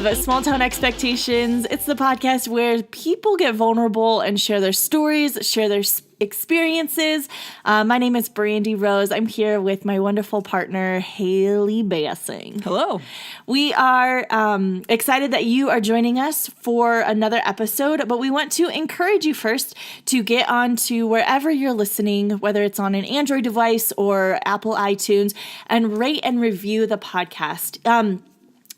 of Small Town Expectations. It's the podcast where people get vulnerable and share their stories, share their experiences. My name is Brandi Rose. I'm here with my wonderful partner, Haley Bassing. Hello. We are excited that you are joining us for another episode, but we want to encourage you first to get on to wherever you're listening, whether it's on an Android device or Apple iTunes, and rate and review the podcast.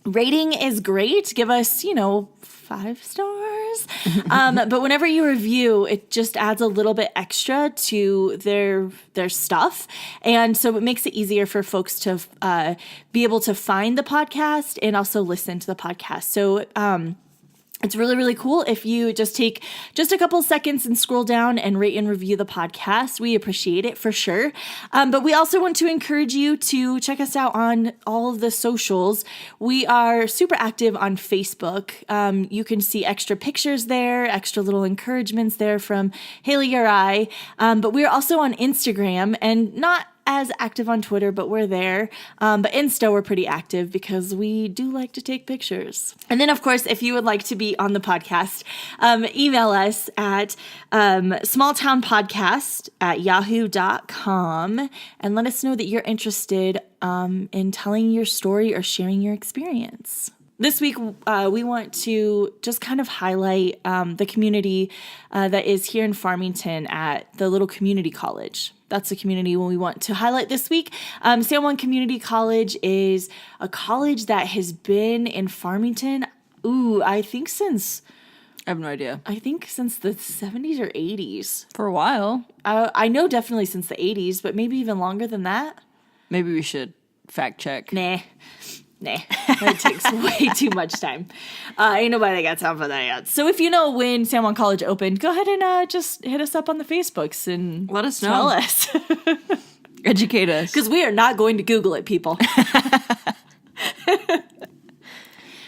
Rating is great. Give us, 5 stars. But whenever you review, it just adds a little bit extra to their stuff. And so it makes it easier for folks to be able to find the podcast and also listen to the podcast. So, it's really, really cool if you just take just a couple seconds and scroll down and rate and review the podcast. We appreciate it for sure. But we also want to encourage you to check us out on all of the socials. We are super active on Facebook. You can see extra pictures there, extra little encouragements there from Haley or I. But we're also on Instagram, and not as active on Twitter, but we're there. But Insta, we're pretty active because we do like to take pictures. And then, of course, if you would like to be on the podcast, email us at smalltownpodcast@yahoo.com and let us know that you're interested in telling your story or sharing your experience. This week, we want to just kind of highlight the community that is here in Farmington at the little community college. That's the community we want to highlight this week. San Juan Community College is a college that has been in Farmington, I think since... I have no idea. I think since the 70s or 80s. For a while. I know definitely since the 80s, but maybe even longer than that. Maybe we should fact check. Nah, that takes way too much time. Ain't nobody got time for that yet. So if you know when San Juan College opened, go ahead and just hit us up on the Facebooks and let us know. Tell us. Educate us. Because we are not going to Google it, people.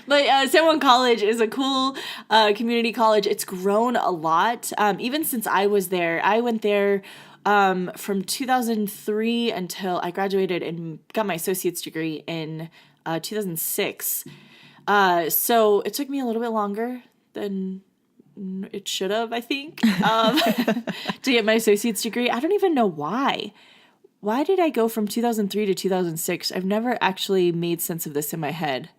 But San Juan College is a cool community college. It's grown a lot. Even since I was there, I went there from 2003 until I graduated and got my associate's degree in 2006. So it took me a little bit longer than it should have, I think, to get my associate's degree. I don't even know why. Why did I go from 2003 to 2006? I've never actually made sense of this in my head.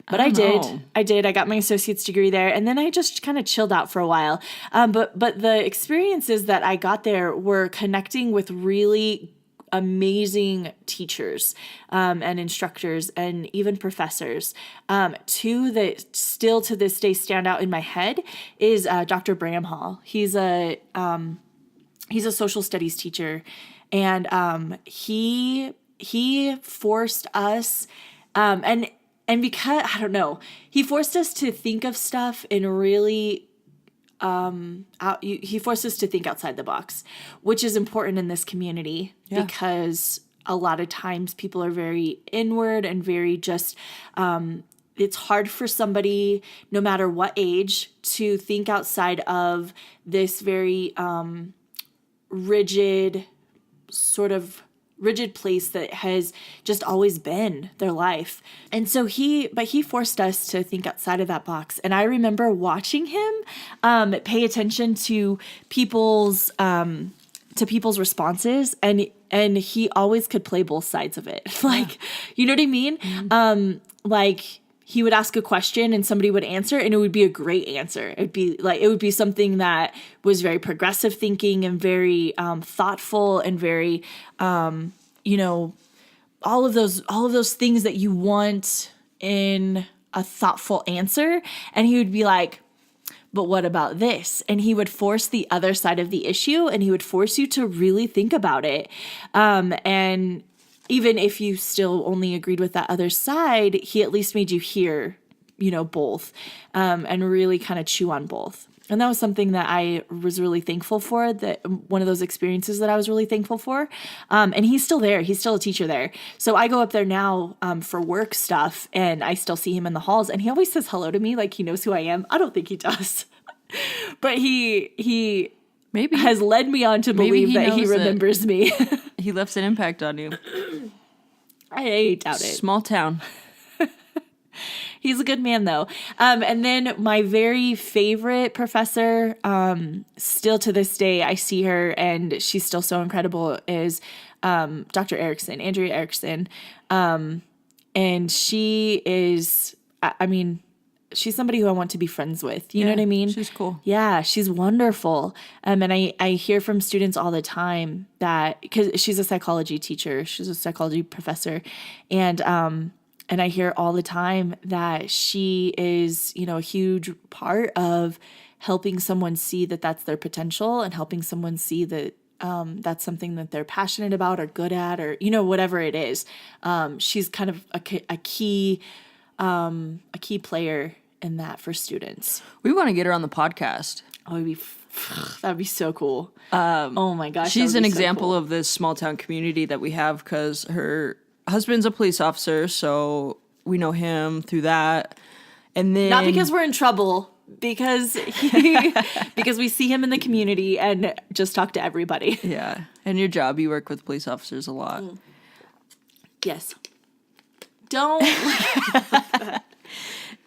But I did. I got my associate's degree there, and then I just kind of chilled out for a while. But the experiences that I got there were connecting with really amazing teachers and instructors and even professors. Two that still to this day stand out in my head is Dr. Bramhall. He's a social studies teacher, and he forced us and because, I don't know, he forced us to think of stuff in really, he forced us to think outside the box, which is important in this community because a lot of times people are very inward and very just, it's hard for somebody, no matter what age, to think outside of this very rigid place that has just always been their life. And so he forced us to think outside of that box. And I remember watching him pay attention to people's responses, and he always could play both sides of it. Like, you know what I mean? Mm-hmm. Like, he would ask a question and somebody would answer, and it would be a great answer. It would be something that was very progressive thinking and very thoughtful and very, all of those things that you want in a thoughtful answer. And he would be like, but what about this? And he would force the other side of the issue, and he would force you to really think about it. And even if you still only agreed with that other side, he at least made you hear, both, and really kind of chew on both. And that was something that I was really thankful for, that one of those experiences that I was really thankful for. And he's still there. He's still a teacher there. So I go up there now for work stuff, and I still see him in the halls, and he always says hello to me like he knows who I am. I don't think he does. But he maybe has led me on to believe that he remembers me. He left an impact on you. I doubt it. Small town. He's a good man, though. And then my very favorite professor, still to this day, I see her and she's still so incredible, is Dr. Erickson, Andrea Erickson. And she is, I mean, she's somebody who I want to be friends with. You know what I mean? She's cool. Yeah, she's wonderful. And I hear from students all the time that, because she's a psychology teacher, she's a psychology professor. And I hear all the time that she is, a huge part of helping someone see that that's their potential and helping someone see that that's something that they're passionate about or good at, or, whatever it is. She's kind of a key player in that for students. We want to get her on the podcast. Oh, that'd be so cool. Oh my gosh. She's an example of this small town community that we have because her husband's a police officer, so we know him through that. And then not because we're in trouble, because we see him in the community and just talk to everybody. Yeah. And your job, you work with police officers a lot. Yes. Don't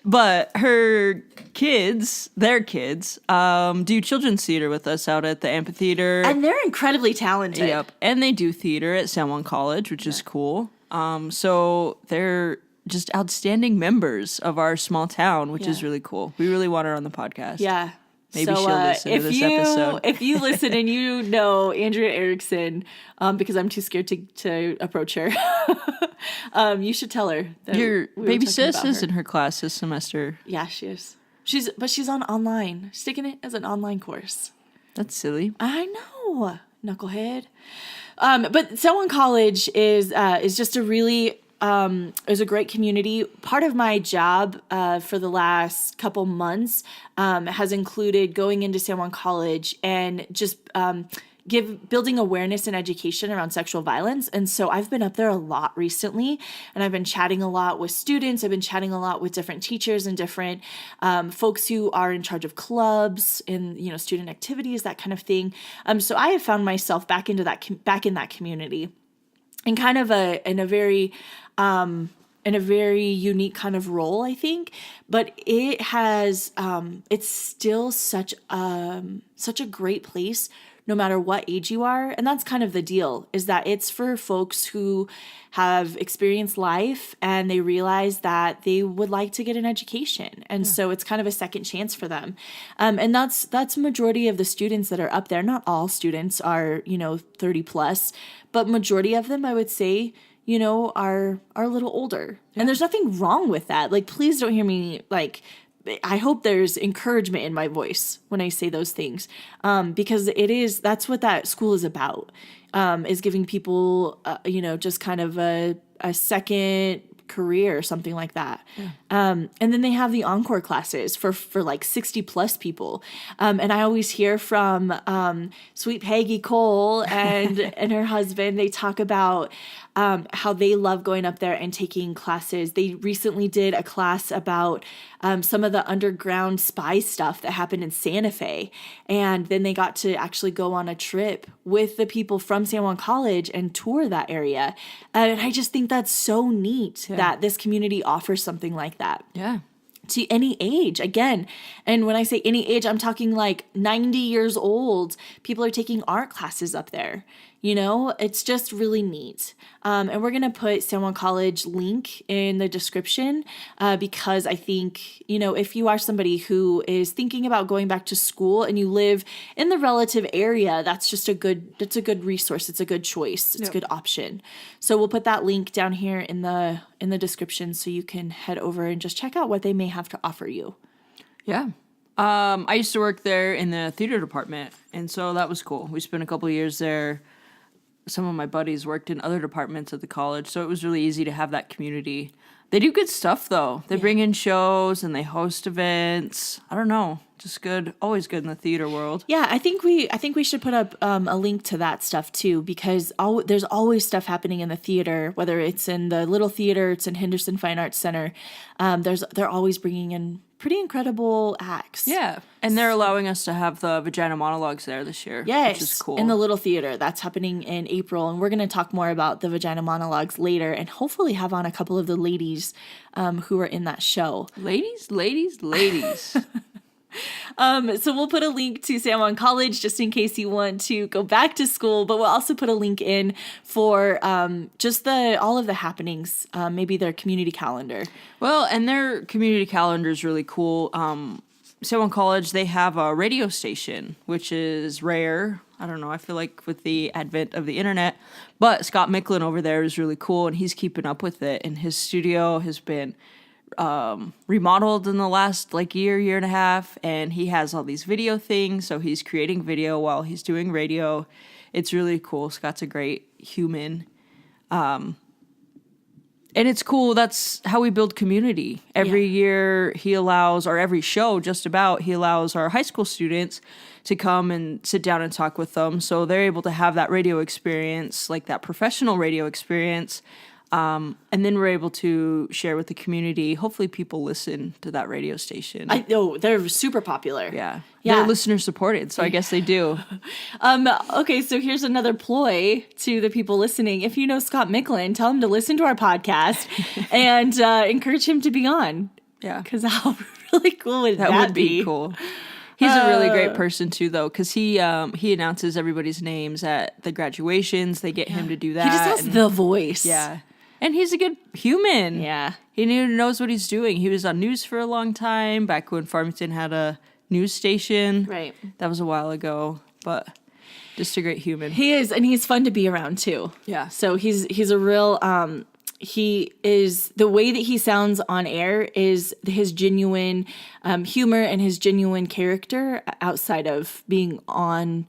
But her kids, their kids, do children's theater with us out at the amphitheater. And they're incredibly talented. Yep. And they do theater at San Juan College, which is cool. So they're just outstanding members of our small town, which is really cool. We really want her on the podcast. Yeah. Maybe she'll listen to this episode. If you listen and you know Andrea Erickson, because I'm too scared to approach her, you should tell her that your baby sis is her. in her class this semester. Yeah, she is. She's on online. She's taking it as an online course. That's silly. I know, knucklehead. But San Juan College is just a really is a great community. Part of my job for the last couple months has included going into San Juan College and just building awareness and education around sexual violence. And so I've been up there a lot recently, and I've been chatting a lot with students. I've been chatting a lot with different teachers and different folks who are in charge of clubs and student activities, that kind of thing. So I have found myself back in that community, and kind of in a very unique kind of role, I think. But it has it's still such a great place, no matter what age you are. And that's kind of the deal, is that it's for folks who have experienced life and they realize that they would like to get an education. And so it's kind of a second chance for them. And that's majority of the students that are up there. Not all students are, 30 plus, but majority of them, I would say, are a little older. And there's nothing wrong with that. Like, please don't hear me I hope there's encouragement in my voice when I say those things, because that's what that school is about, is giving people, just kind of a second career or something like that. And then they have the encore classes for like 60 plus people. And I always hear from sweet Peggy Cole and her husband. They talk about how they love going up there and taking classes. They recently did a class about some of the underground spy stuff that happened in Santa Fe. And then they got to actually go on a trip with the people from San Juan College and tour that area. And I just think that's so neat that this community offers something like that. Yeah. To any age, again. And when I say any age, I'm talking like 90 years old. People are taking art classes up there. It's just really neat. And we're going to put San Juan College link in the description because I think, if you are somebody who is thinking about going back to school and you live in the relative area, that's a good resource. It's a good choice. It's a good option. So we'll put that link down here in the description so you can head over and just check out what they may have to offer you. Yeah. I used to work there in the theater department, and so that was cool. We spent a couple of years there. Some of my buddies worked in other departments at the college, so it was really easy to have that community. They do good stuff, though. They bring in shows and they host events. I don't know. just good, always good in the theater world. Yeah, I think we should put up a link to that stuff too, because there's always stuff happening in the theater, whether it's in the Little Theater, it's in Henderson Fine Arts Center. They're always bringing in pretty incredible acts. Yeah, and they're allowing us to have the vagina monologues there this year, Yes, which is cool. in the Little Theater. That's happening in April, and we're going to talk more about the vagina monologues later, and hopefully have on a couple of the ladies who are in that show. Ladies. So we'll put a link to San Juan College just in case you want to go back to school, but we'll also put a link in for just all of the happenings, maybe their community calendar. Well, and their community calendar is really cool. San Juan College, they have a radio station, which is rare. I don't know, I feel like with the advent of the internet. But Scott Micklin over there is really cool, and he's keeping up with it. And his studio has been remodeled in the last year and a half, and he has all these video things, so he's creating video while he's doing radio. It's really cool. Scott's a great human, and it's cool. That's how we build community. Every year he allows, or every show just about, he allows our high school students to come and sit down and talk with them, so they're able to have that radio experience, like that professional radio experience. And then we're able to share with the community. Hopefully people listen to that radio station. I know, they're super popular. Yeah. They're listener supported, so I guess they do. Okay, so here's another ploy to the people listening. If you know Scott Micklin, tell him to listen to our podcast and encourage him to be on. Yeah. Because how really cool would that would be cool. He's a really great person too, though, because he announces everybody's names at the graduations. They get him to do that. He just has the voice. Yeah. And he's a good human. Yeah. He knows what he's doing. He was on news for a long time, back when Farmington had a news station. Right. That was a while ago, but just a great human. He is, and he's fun to be around too. Yeah. So he's a real, he is, the way that he sounds on air is his genuine humor and his genuine character outside of being on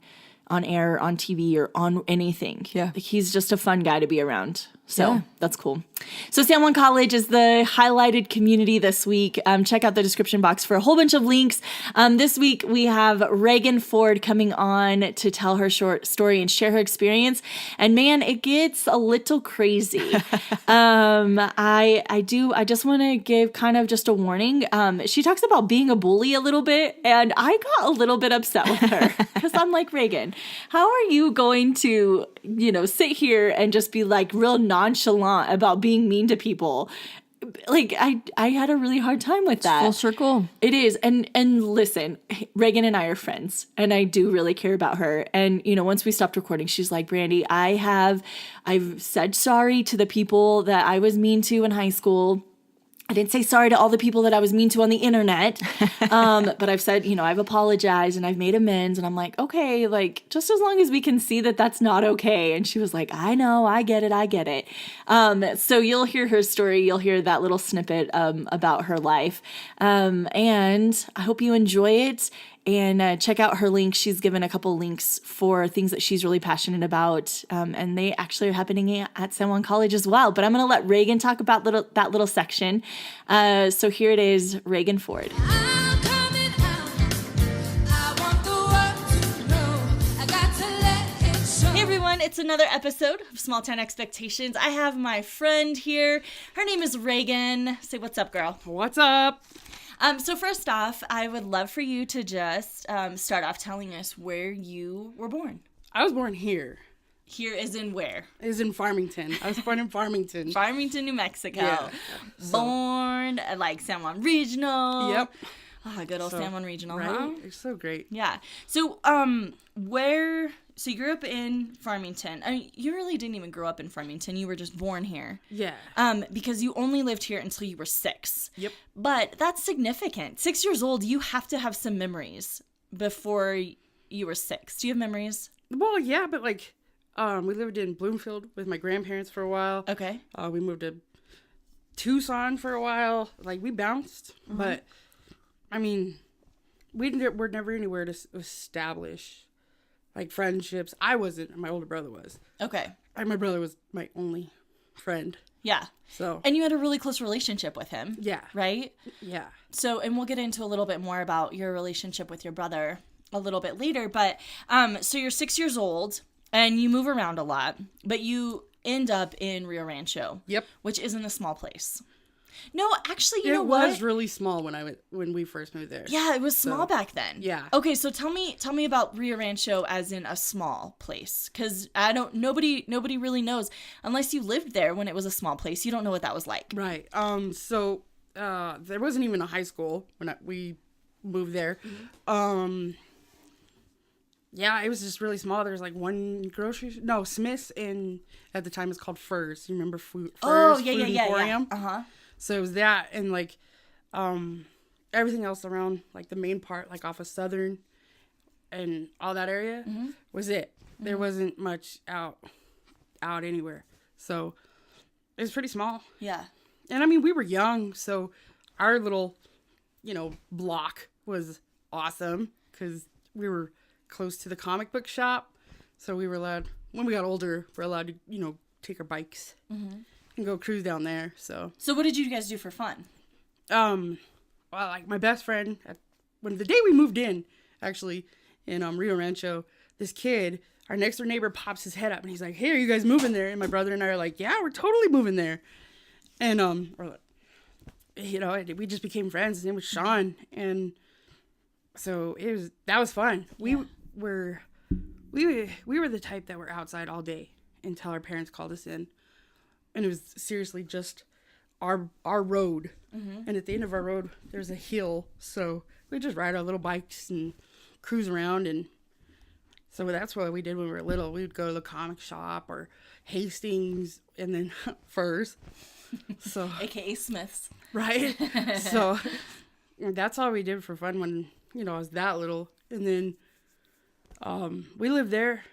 air, on TV, or on anything. Yeah. He's just a fun guy to be around. So that's cool. So San Juan College is the highlighted community this week. Check out the description box for a whole bunch of links. This week we have Reagan Ford coming on to tell her short story and share her experience. And man, it gets a little crazy. I just want to give kind of just a warning. She talks about being a bully a little bit, and I got a little bit upset with her because I'm like, Reagan, how are you going to, sit here and just be real nonchalant about being mean to people? I had a really hard time with that. Full circle. It is. And listen, Reagan and I are friends, and I do really care about her. And, once we stopped recording, she's like, Brandi, I've said sorry to the people that I was mean to in high school. I didn't say sorry to all the people that I was mean to on the internet. But I've said, I've apologized and I've made amends. And I'm like, okay, just as long as we can see that that's not okay. And she was like, I know, I get it. So you'll hear her story. You'll hear that little snippet about her life. And I hope you enjoy it. And check out her link. She's given a couple links for things that she's really passionate about. And they actually are happening at San Juan College as well. But I'm going to let Reagan talk about that little section. So here it is, Reagan Ford. Hey everyone, it's another episode of Small Town Expectations. I have my friend here. Her name is Reagan. Say what's up, girl. What's up? So first off, I would love for you to just start off telling us where you were born. I was born here. Here is in where? Is in Farmington. I was born in Farmington. Farmington, New Mexico. Yeah. Born at San Juan Regional. Yep. Oh, good old San Juan Regional, right? huh? It's so great. Yeah. So, so you grew up in Farmington. I mean, you really didn't even grow up in Farmington. You were just born here. Yeah. Because you only lived here until you were 6. Yep. But that's significant. 6 years old, you have to have some memories before you were 6. Do you have memories? Well, yeah, but we lived in Bloomfield with my grandparents for a while. Okay. We moved to Tucson for a while. We bounced, but I mean, we were never anywhere to establish friendships. I wasn't. My older brother was. Okay. My brother was my only friend. Yeah. So. And you had a really close relationship with him. Yeah. Right? Yeah. So, and we'll get into a little bit more about your relationship with your brother a little bit later. But, so you're 6 years old and you move around a lot, but you end up in Rio Rancho. Yep. Which isn't a small place. No, actually, you know It what? was really small when we first moved there. Yeah, it was small back then. Yeah. Okay, so tell me about Rio Rancho as in a small place, because nobody really knows unless you lived there when it was a small place. You don't know what that was like. Right. So there wasn't even a high school when we moved there. Yeah, it was just really small. There was like one Smith's, and at the time it's called Furs. You remember Furs? Oh, Food yeah. Emporium? Uh-huh. So it was that, and like everything else around, like the main part, like off of Southern and all that area was it. There wasn't much out anywhere. So it was pretty small. Yeah. And I mean, we were young, so our little, block was awesome because we were close to the comic book shop. So we were allowed, when we got older, we're allowed to, take our bikes and go cruise down there. So what did you guys do for fun? well, like my best friend, when the day we moved in, actually, in Rio Rancho, this kid, our next door neighbor, pops his head up and he's like, "Hey, are you guys moving there?" And my brother and I are like, "Yeah, we're totally moving there." And we just became friends. His name was Sean, and so that was fun. We were the type that were outside all day until our parents called us in, and it was seriously just our road. And at the end of our road, there's a hill, so we just ride our little bikes and cruise around. And so that's what we did when we were little. We would go to the comic shop or Hastings, and then Furs. So AKA Smith's. Right. So that's all we did for fun when, I was that little. And then we lived there.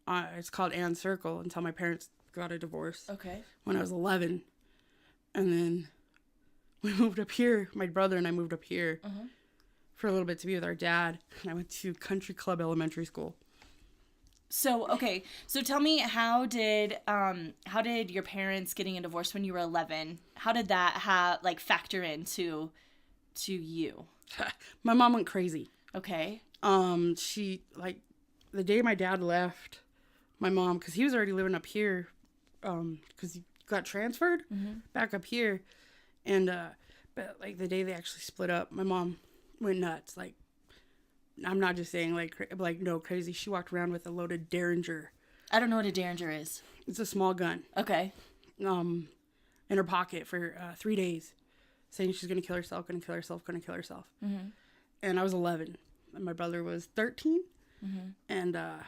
It's called Ann Circle until my parents got a divorce. Okay. When I was 11. And then we moved up here. My brother and I moved up here for a little bit to be with our dad. And I went to Country Club Elementary School. So, okay. So tell me, how did your parents getting a divorce when you were 11, how did that factor into you? My mom went crazy. Okay. She, the day my dad left, my mom, because he was already living up here, because he got transferred back up here. And, but the day they actually split up, my mom went nuts. I'm not just saying no crazy. She walked around with a loaded Derringer. I don't know what a Derringer is. It's a small gun. Okay. In her pocket for 3 days, saying she's gonna kill herself, gonna kill herself, gonna kill herself. And I was 11, and my brother was 13. And I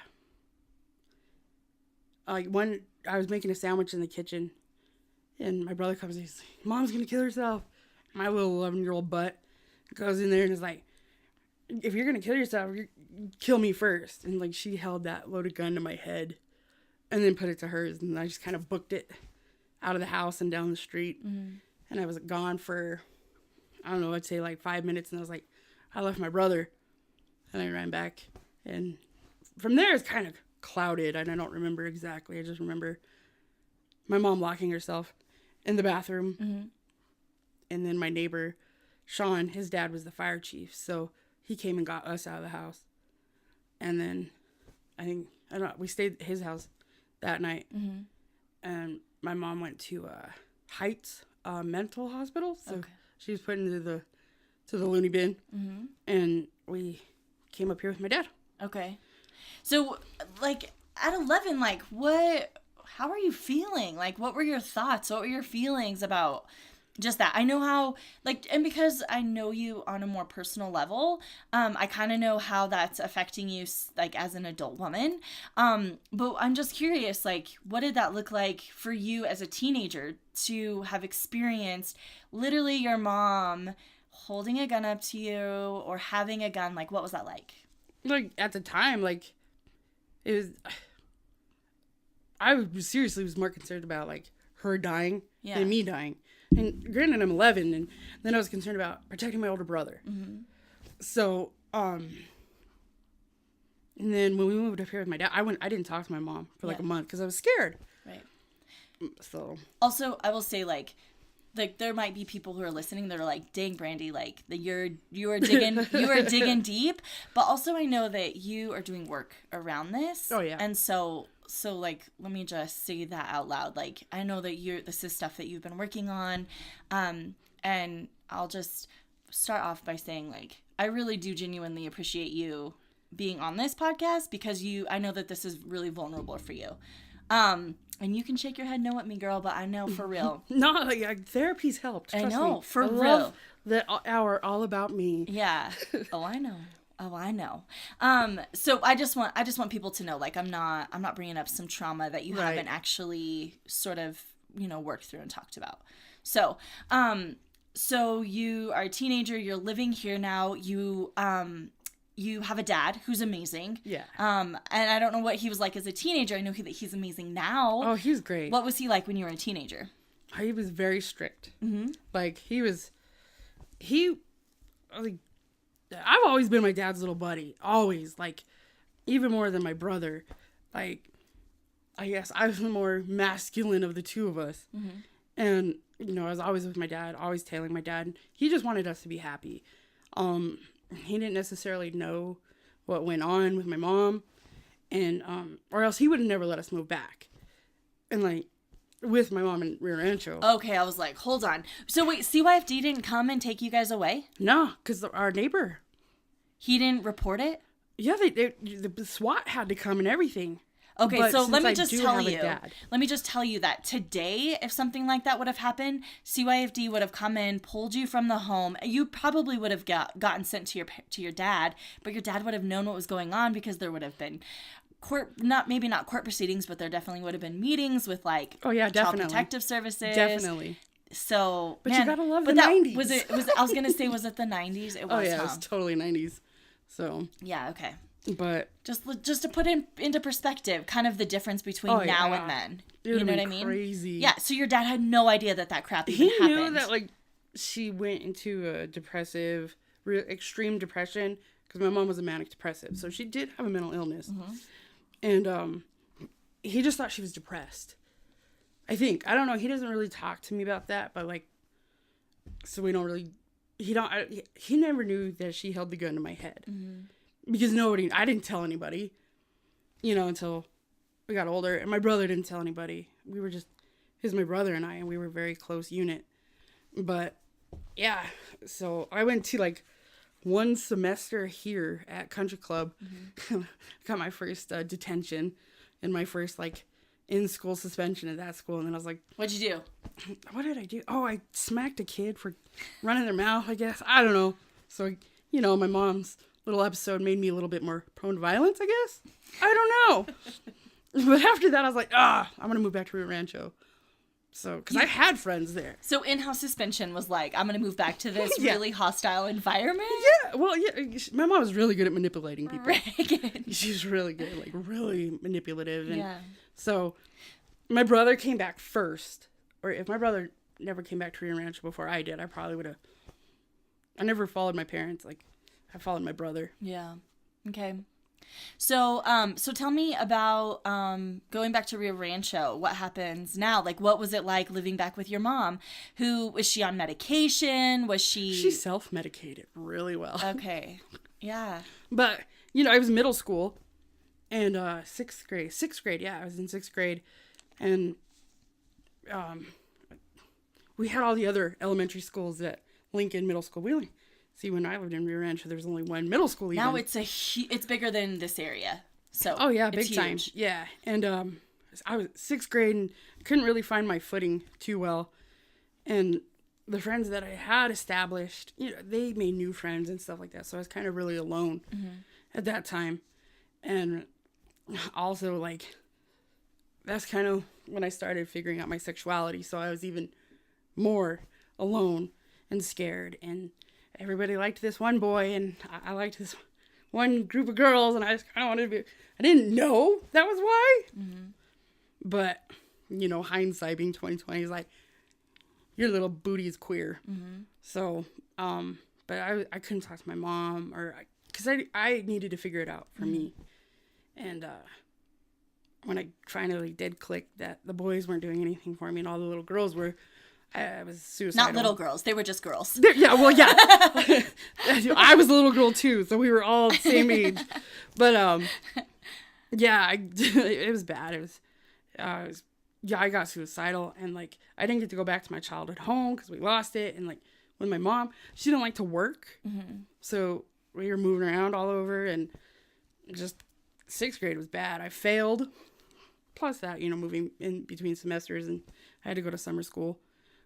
was making a sandwich in the kitchen, and my brother comes and he's like, "Mom's gonna kill herself." My little 11-year-old butt goes in there and is like, "If you're gonna kill yourself, kill me first." And she held that loaded gun to my head and then put it to hers, and I just kind of booked it out of the house and down the street. And I was gone for, I don't know, I'd say 5 minutes, and I left my brother, and I ran back. And from there it's kind of clouded, and I don't remember exactly. I just remember my mom locking herself in the bathroom. And then my neighbor Sean, his dad was the fire chief, so he came and got us out of the house. And then we stayed at his house that night. And my mom went to Heights mental hospital, so she was put into the loony bin. And we came up here with my dad. Okay. So at 11, how are you feeling? What were your thoughts? What were your feelings about just that? I know how, and because I know you on a more personal level, I kind of know how that's affecting you, as an adult woman. But I'm just curious, what did that look like for you as a teenager to have experienced literally your mom holding a gun up to you or having a gun? What was that like? At the time, it was, I was more concerned about, her dying than me dying. And granted, I'm 11, and then I was concerned about protecting my older brother. So, and then when we moved up here with my dad, I didn't talk to my mom for a month because I was scared. Right. So Also, I will say, like there might be people who are listening that are like, dang, Brandi, like you are digging deep. But also I know that you are doing work around this. Oh, yeah. And so like, let me just say that out loud. Like, I know that this is stuff that you've been working on. And I'll just start off by saying, like, I really do genuinely appreciate you being on this podcast, because I know that this is really vulnerable for you. And you can shake your head no at me, girl, but I know for real. No, like, therapy's helped. Trust I know, me. for I real. love that hour all about me. Yeah. Oh, I know. So I just want people to know, like, I'm not bringing up some trauma that you haven't actually sort of, worked through and talked about. So, so you are a teenager, you're living here now, you have a dad who's amazing. Yeah. And I don't know what he was like as a teenager. I know that he's amazing now. Oh, he's great. What was he like when you were a teenager? He was very strict. Mm-hmm. Like, I've always been my dad's little buddy. Always. Like, even more than my brother. Like, I guess I was the more masculine of the two of us. Mm-hmm. And, I was always with my dad, always tailing my dad. He just wanted us to be happy. He didn't necessarily know what went on with my mom. And, or else he would have never let us move back. And, like, with my mom in Rio Rancho. Okay, I was like, hold on. So wait, CYFD didn't come and take you guys away? No, because our neighbor. He didn't report it? Yeah, the SWAT had to come and everything. Okay, But so since let me I just do tell have a you. dad- Let me just tell you that today, if something like that would have happened, CYFD would have come in, pulled you from the home. You probably would have gotten sent to your dad, but your dad would have known what was going on, because there would have been maybe not court proceedings, but there definitely would have been meetings with, like, Oh, yeah, Child definitely. Protective Services. Definitely. So, But man, you gotta love but the that 90s. I was gonna say, was it the 90s? It was. Oh, yeah, huh? it was totally 90s. So, Yeah. Okay. but Just to put into perspective, kind of the difference between Oh, now yeah. and then. it You would know have what I been mean? crazy. Yeah. So your dad had no idea that crap even He happened. knew that, like, she went into a depressive, extreme depression, because my mom was a manic depressive. So she did have a mental illness. Mm-hmm. And he just thought she was depressed. I think. I don't know. He doesn't really talk to me about that, but, like, so we don't really, he never knew that she held the gun to my head. Mm-hmm. Because I didn't tell anybody, until we got older. And my brother didn't tell anybody. We were just, my brother and I, and we were a very close unit. But, yeah, so I went to, like, one semester here at Country Club. Mm-hmm. Got my first detention and my first, like, in-school suspension at that school. And then I was like, What'd you do? what did I do? Oh, I smacked a kid for running their mouth, I guess. I don't know. So, my mom's little episode made me a little bit more prone to violence, I guess. I don't know. But after that, I was like, I'm going to move back to Rio Rancho. So, because I had friends there. So in-house suspension was like, I'm going to move back to this Yeah. really hostile environment? Yeah, well, yeah, my mom was really good at manipulating people. Reagan. She's really good, like, really manipulative. And Yeah. so, my brother came back first. Or if my brother never came back to Rio Rancho before I did, I probably would have. I never followed my parents. Like, I followed my brother. Yeah. Okay. So, so tell me about going back to Rio Rancho. What happens now? Like, what was it like living back with your mom? Was she on medication? Was she? She self-medicated really well. Okay. Yeah. But, I was middle school and 6th grade. Yeah, I was in 6th grade. And we had all the other elementary schools at Lincoln Middle School. See, when I lived in Rio Rancho, there was only one middle school even. Now it's bigger than this area. So oh, yeah, it's big time. huge. Yeah. And I was 6th grade and couldn't really find my footing too well. And the friends that I had established, they made new friends and stuff like that. So I was kind of really alone at that time. And also, like, that's kind of when I started figuring out my sexuality. So I was even more alone and scared. And everybody liked this one boy, and I liked this one group of girls, and I just kind of wanted to be. I didn't know that was why. Mm-hmm. But, hindsight being 2020 is like, your little booty is queer. Mm-hmm. So, but I couldn't talk to my mom, because I needed to figure it out for me. And when I finally did click that the boys weren't doing anything for me and all the little girls were, I was suicidal. Not little girls. They were just girls. Yeah, well, yeah. I was a little girl too, so we were all the same age. But yeah, it was bad. It was, I got suicidal, and like I didn't get to go back to my childhood home because we lost it. And like with my mom, she didn't like to work, so we were moving around all over, and just 6th grade was bad. I failed. Plus that, moving in between semesters, and I had to go to summer school,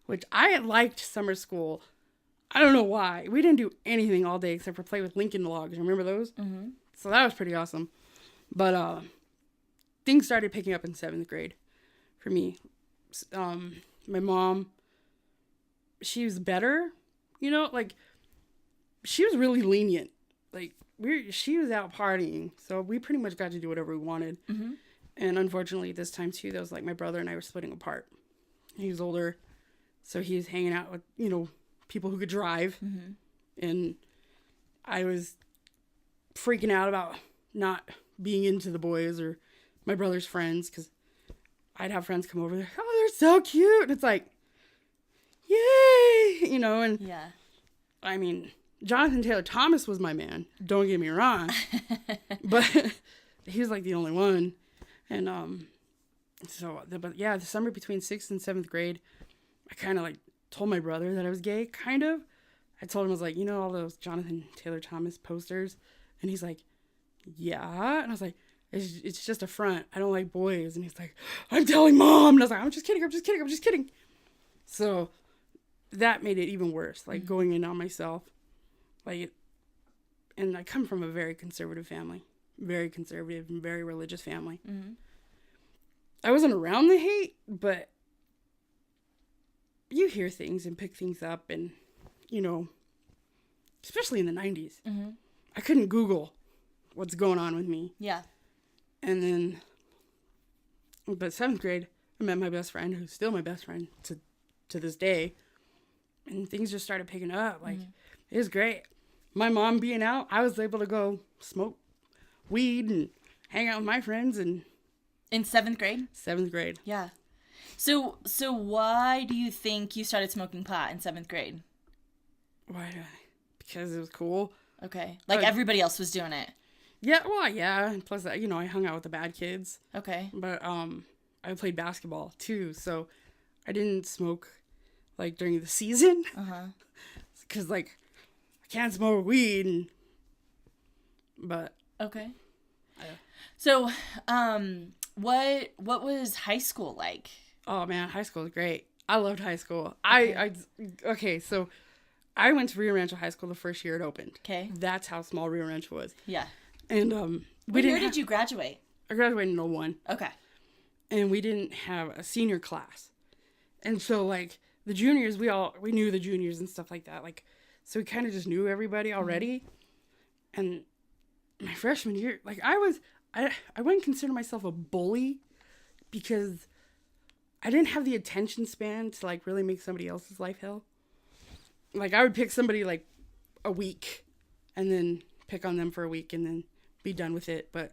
which I liked summer school. I don't know why. We didn't do anything all day except for play with Lincoln Logs. Remember those? Mm-hmm. So that was pretty awesome. But things started picking up in 7th grade for me. My mom, she was better, like she was really lenient. Like she was out partying, so we pretty much got to do whatever we wanted. Mm-hmm. And unfortunately, this time too, that was like my brother and I were splitting apart. He was older, so he was hanging out with people who could drive, and I was freaking out about not being into the boys or my brother's friends, because I'd have friends come over there. Oh, they're so cute. And it's like, yay, and yeah. I mean, Jonathan Taylor Thomas was my man. Don't get me wrong, but he was like the only one. And but yeah, the summer between 6th and 7th grade, I kind of like told my brother that I was gay. Kind of, I told him, I was like, all those Jonathan Taylor Thomas posters, and he's like, yeah, and I was like, it's just a front. I don't like boys. And he's like, I'm telling Mom. And I was like, I'm just kidding. So that made it even worse, like going in on myself. Like, and I come from a very conservative family, very conservative and very religious family. Mm-hmm. I wasn't around the hate, but you hear things and pick things up, and, especially in the 90s, I couldn't Google what's going on with me. Yeah. And then, but 7th grade, I met my best friend, who's still my best friend to this day. And things just started picking up. Like, it was great. My mom being out, I was able to go smoke weed and hang out with my friends. And in 7th grade? 7th grade. Yeah. So why do you think you started smoking pot in 7th grade? Why? Because it was cool. Okay. Like everybody else was doing it. Yeah, well, yeah. And plus, I hung out with the bad kids. Okay. But I played basketball too, so I didn't smoke like during the season. Because like I can't smoke weed. But okay. So, what was high school like? Oh man, high school was great. I loved high school. Okay, so I went to Rio Rancho High School the first year it opened. Okay. That's how small Rio Rancho was. Yeah. And What year did you graduate? I graduated in 01. Okay. And we didn't have a senior class. And so like the juniors, we knew the juniors and stuff like that. Like, so we kind of just knew everybody already. And my freshman year, like I wouldn't consider myself a bully, because I didn't have the attention span to like really make somebody else's life hell. Like I would pick somebody like a week and then pick on them for a week and then be done with it. But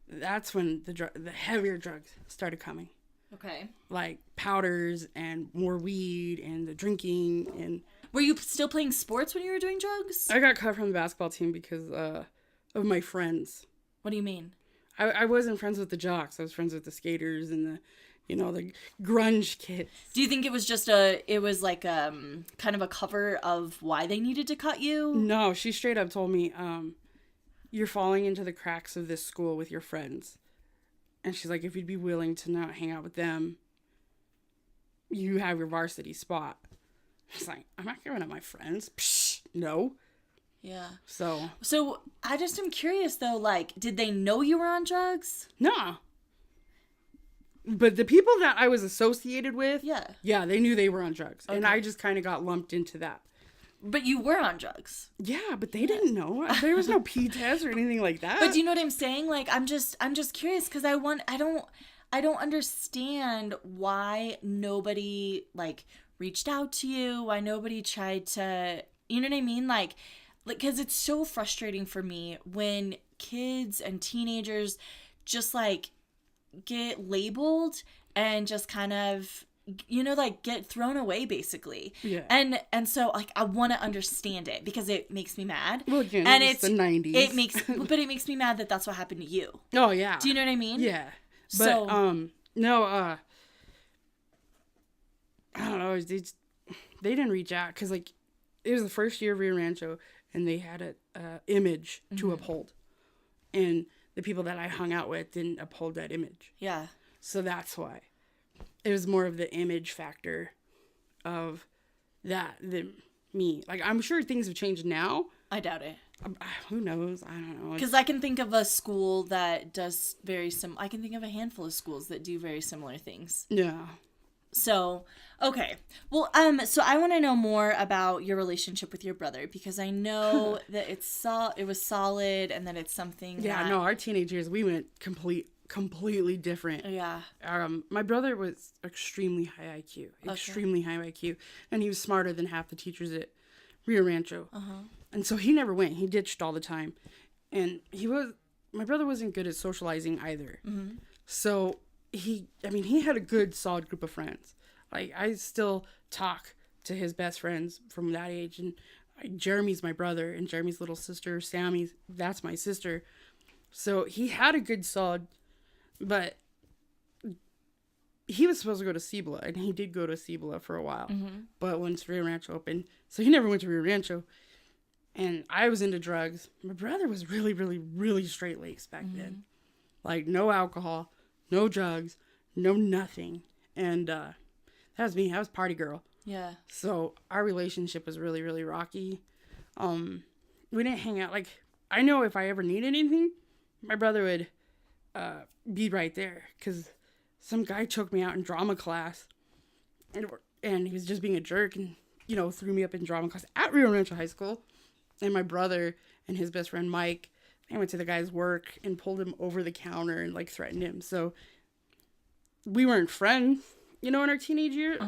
that's when the heavier drugs started coming. Okay. Like powders and more weed and the drinking. And were you still playing sports when you were doing drugs? I got cut from the basketball team because of my friends. What do you mean? I wasn't friends with the jocks. I was friends with the skaters and the grunge kids. Do you think it was just like kind of a cover of why they needed to cut you? No, she straight up told me, you're falling into the cracks of this school with your friends. And she's like, if you'd be willing to not hang out with them, you have your varsity spot. It's like, I'm not giving up my friends. Psh, no. Yeah. So I just am curious though, like, did they know you were on drugs? No. But the people that I was associated with, yeah, they knew they were on drugs. Okay. And I just kind of got lumped into that. But you were on drugs. Yeah, but they didn't know. There was no P test or anything like that. But do you know what I'm saying? Like, I'm just curious because I don't understand why nobody like reached out to you. Why nobody tried to, you know what I mean? Like, because it's so frustrating for me when kids and teenagers just like get labeled and just kind of, like get thrown away basically. Yeah. And so like I want to understand it because it makes me mad. Well, again, and it's the 90s. But it makes me mad that that's what happened to you. Oh yeah. Do you know what I mean? Yeah. But So, no, I don't know. They didn't reach out because like it was the first year of Rio Rancho and they had a image to uphold, and the people that I hung out with didn't uphold that image. yeah. So that's why. It was more of the image factor of that than me. Like, I'm sure things have changed now. I doubt it. Who knows? I don't know. Because I can think of a school that does I can think of a handful of schools that do very similar things. Yeah. So, okay. Well, so I want to know more about your relationship with your brother because I know that it was solid and that it's something Yeah, no, our teenage years, we went completely different. Yeah. My brother was extremely high IQ. Extremely high IQ. And he was smarter than half the teachers at Rio Rancho. And so he never went. He ditched all the time. And my brother wasn't good at socializing either. So he had a good, solid group of friends. Like, I still talk to his best friends from that age. And Jeremy's my brother, and Jeremy's little sister, Sammy's, that's my sister. So he had a good, solid, but he was supposed to go to Cibola, and he did go to Cibola for a while. But once Rio Rancho opened, so he never went to Rio Rancho. And I was into drugs. My brother was really, really, really straight-laced back then. Like, no alcohol, no drugs, no nothing. And that was me. I was party girl. Yeah. So our relationship was really, really rocky. We didn't hang out. Like, I know if I ever needed anything, my brother would be right there. Because some guy choked me out in drama class. And he was just being a jerk and, threw me up in drama class at Rio Rancho High School. And my brother and his best friend, Mike, they went to the guy's work and pulled him over the counter and, like, threatened him. So we weren't friends, in our teenage years.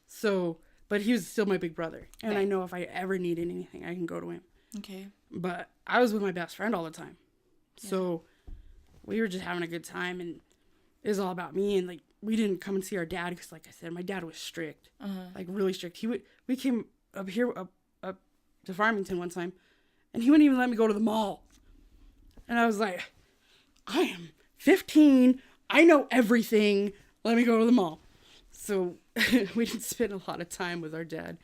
So, but he was still my big brother. And I know if I ever needed anything, I can go to him. Okay. But I was with my best friend all the time. So we were just having a good time, and it was all about me. And, like, we didn't come and see our dad because, like I said, my dad was strict, like, really strict. We came up here, up to Farmington one time, and he wouldn't even let me go to the mall. And I was like, I am 15. I know everything. Let me go to the mall. So we didn't spend a lot of time with our dad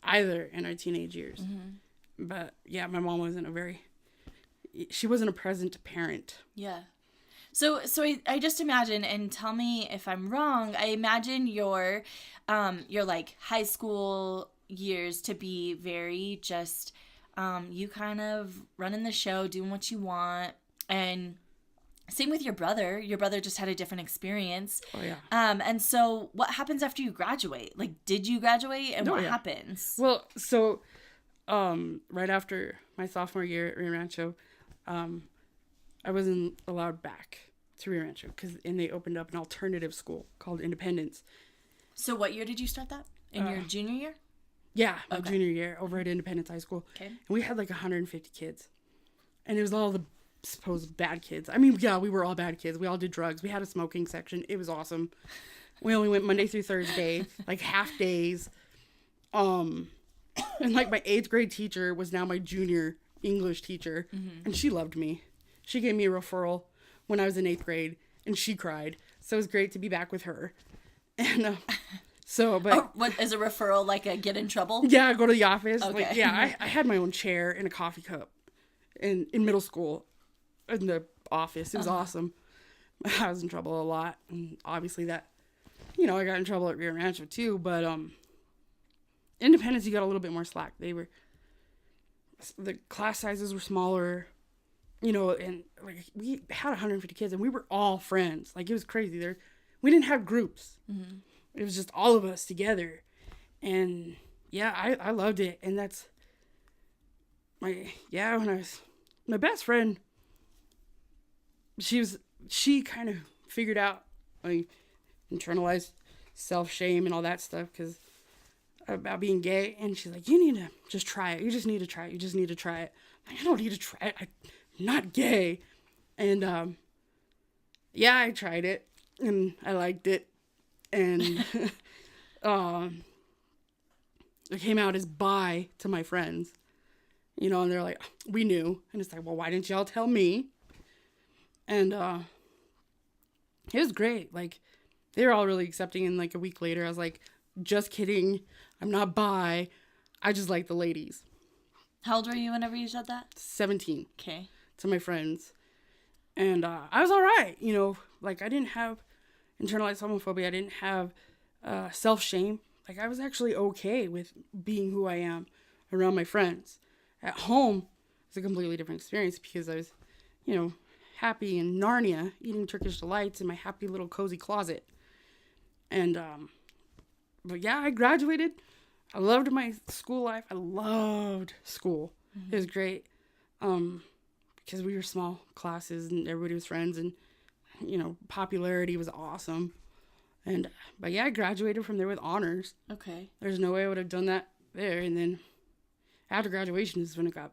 either in our teenage years. But yeah, my mom wasn't she wasn't a present parent. Yeah. So I just imagine, and tell me if I'm wrong, I imagine your like high school years to be very just, you kind of running the show, doing what you want. And same with your brother. Your brother just had a different experience. Oh, yeah. And so what happens after you graduate? Like, did you graduate and what happens? Well, so, right after my sophomore year at Rio Rancho, I wasn't allowed back to Rio Rancho and they opened up an alternative school called Independence. So what year did you start that? In your junior year? Yeah, my junior year over at Independence High School. Okay. And we had like 150 kids. And it was all the supposed bad kids. I mean, yeah, we were all bad kids. We all did drugs. We had a smoking section. It was awesome. We only went Monday through Thursday, like half days. And like my 8th grade teacher was now my junior English teacher. And she loved me. She gave me a referral when I was in 8th grade and she cried. So it was great to be back with her. And what is a referral, like a get in trouble? Yeah, go to the office. Okay. Like, yeah, I had my own chair and a coffee cup in middle school in the office. It was awesome. I was in trouble a lot. And obviously that, I got in trouble at Rio Rancho too. But Independence, you got a little bit more slack. The class sizes were smaller, and like we had 150 kids and we were all friends. Like, it was crazy. We didn't have groups. It was just all of us together. And yeah, I loved it. And that's when I was, my best friend, she kind of figured out, like, internalized self-shame and all that stuff about being gay. And she's like, you need to just try it. You just need to try it. You just need to try it. Like, I don't need to try it. I'm not gay. And yeah, I tried it and I liked it. And it came out as bi to my friends, you know, and they're like, we knew. And it's like, well, why didn't y'all tell me? And it was great. Like, they were all really accepting. And like a week later, I was like, just kidding. I'm not bi. I just like the ladies. How old were you whenever you said that? 17. Okay. To my friends. And I was all right. You know, like, I didn't have internalized homophobia. I didn't have self-shame. Like, I was actually okay with being who I am around my friends. At home, it's a completely different experience because I was, you know, happy in Narnia, eating Turkish delights in my happy little cozy closet. And, but yeah, I graduated. I loved my school life. I loved school. Mm-hmm. It was great. Because we were small classes and everybody was friends and, you know, popularity was awesome. And, but yeah, I graduated from there with honors. Okay. There's no way I would have done that there. And then after graduation is when it got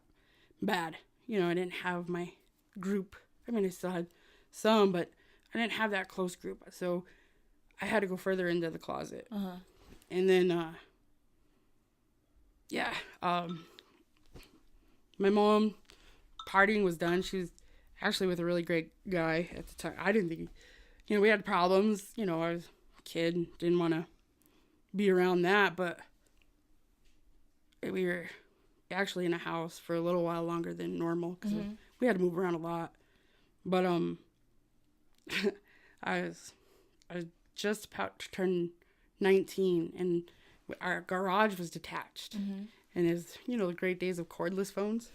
bad. You know, I didn't have my group. I mean, I still had some, but I didn't have that close group. So I had to go further into the closet. Uh-huh. And then, yeah, my mom, partying was done. She was actually with a really great guy at the time. I didn't think, you know, we had problems. You know, I was a kid, didn't want to be around that, but we were actually in a house for a little while longer than normal because we had to move around a lot. But I was just about to turn 19, and our garage was detached, and it was, you know, the great days of cordless phones.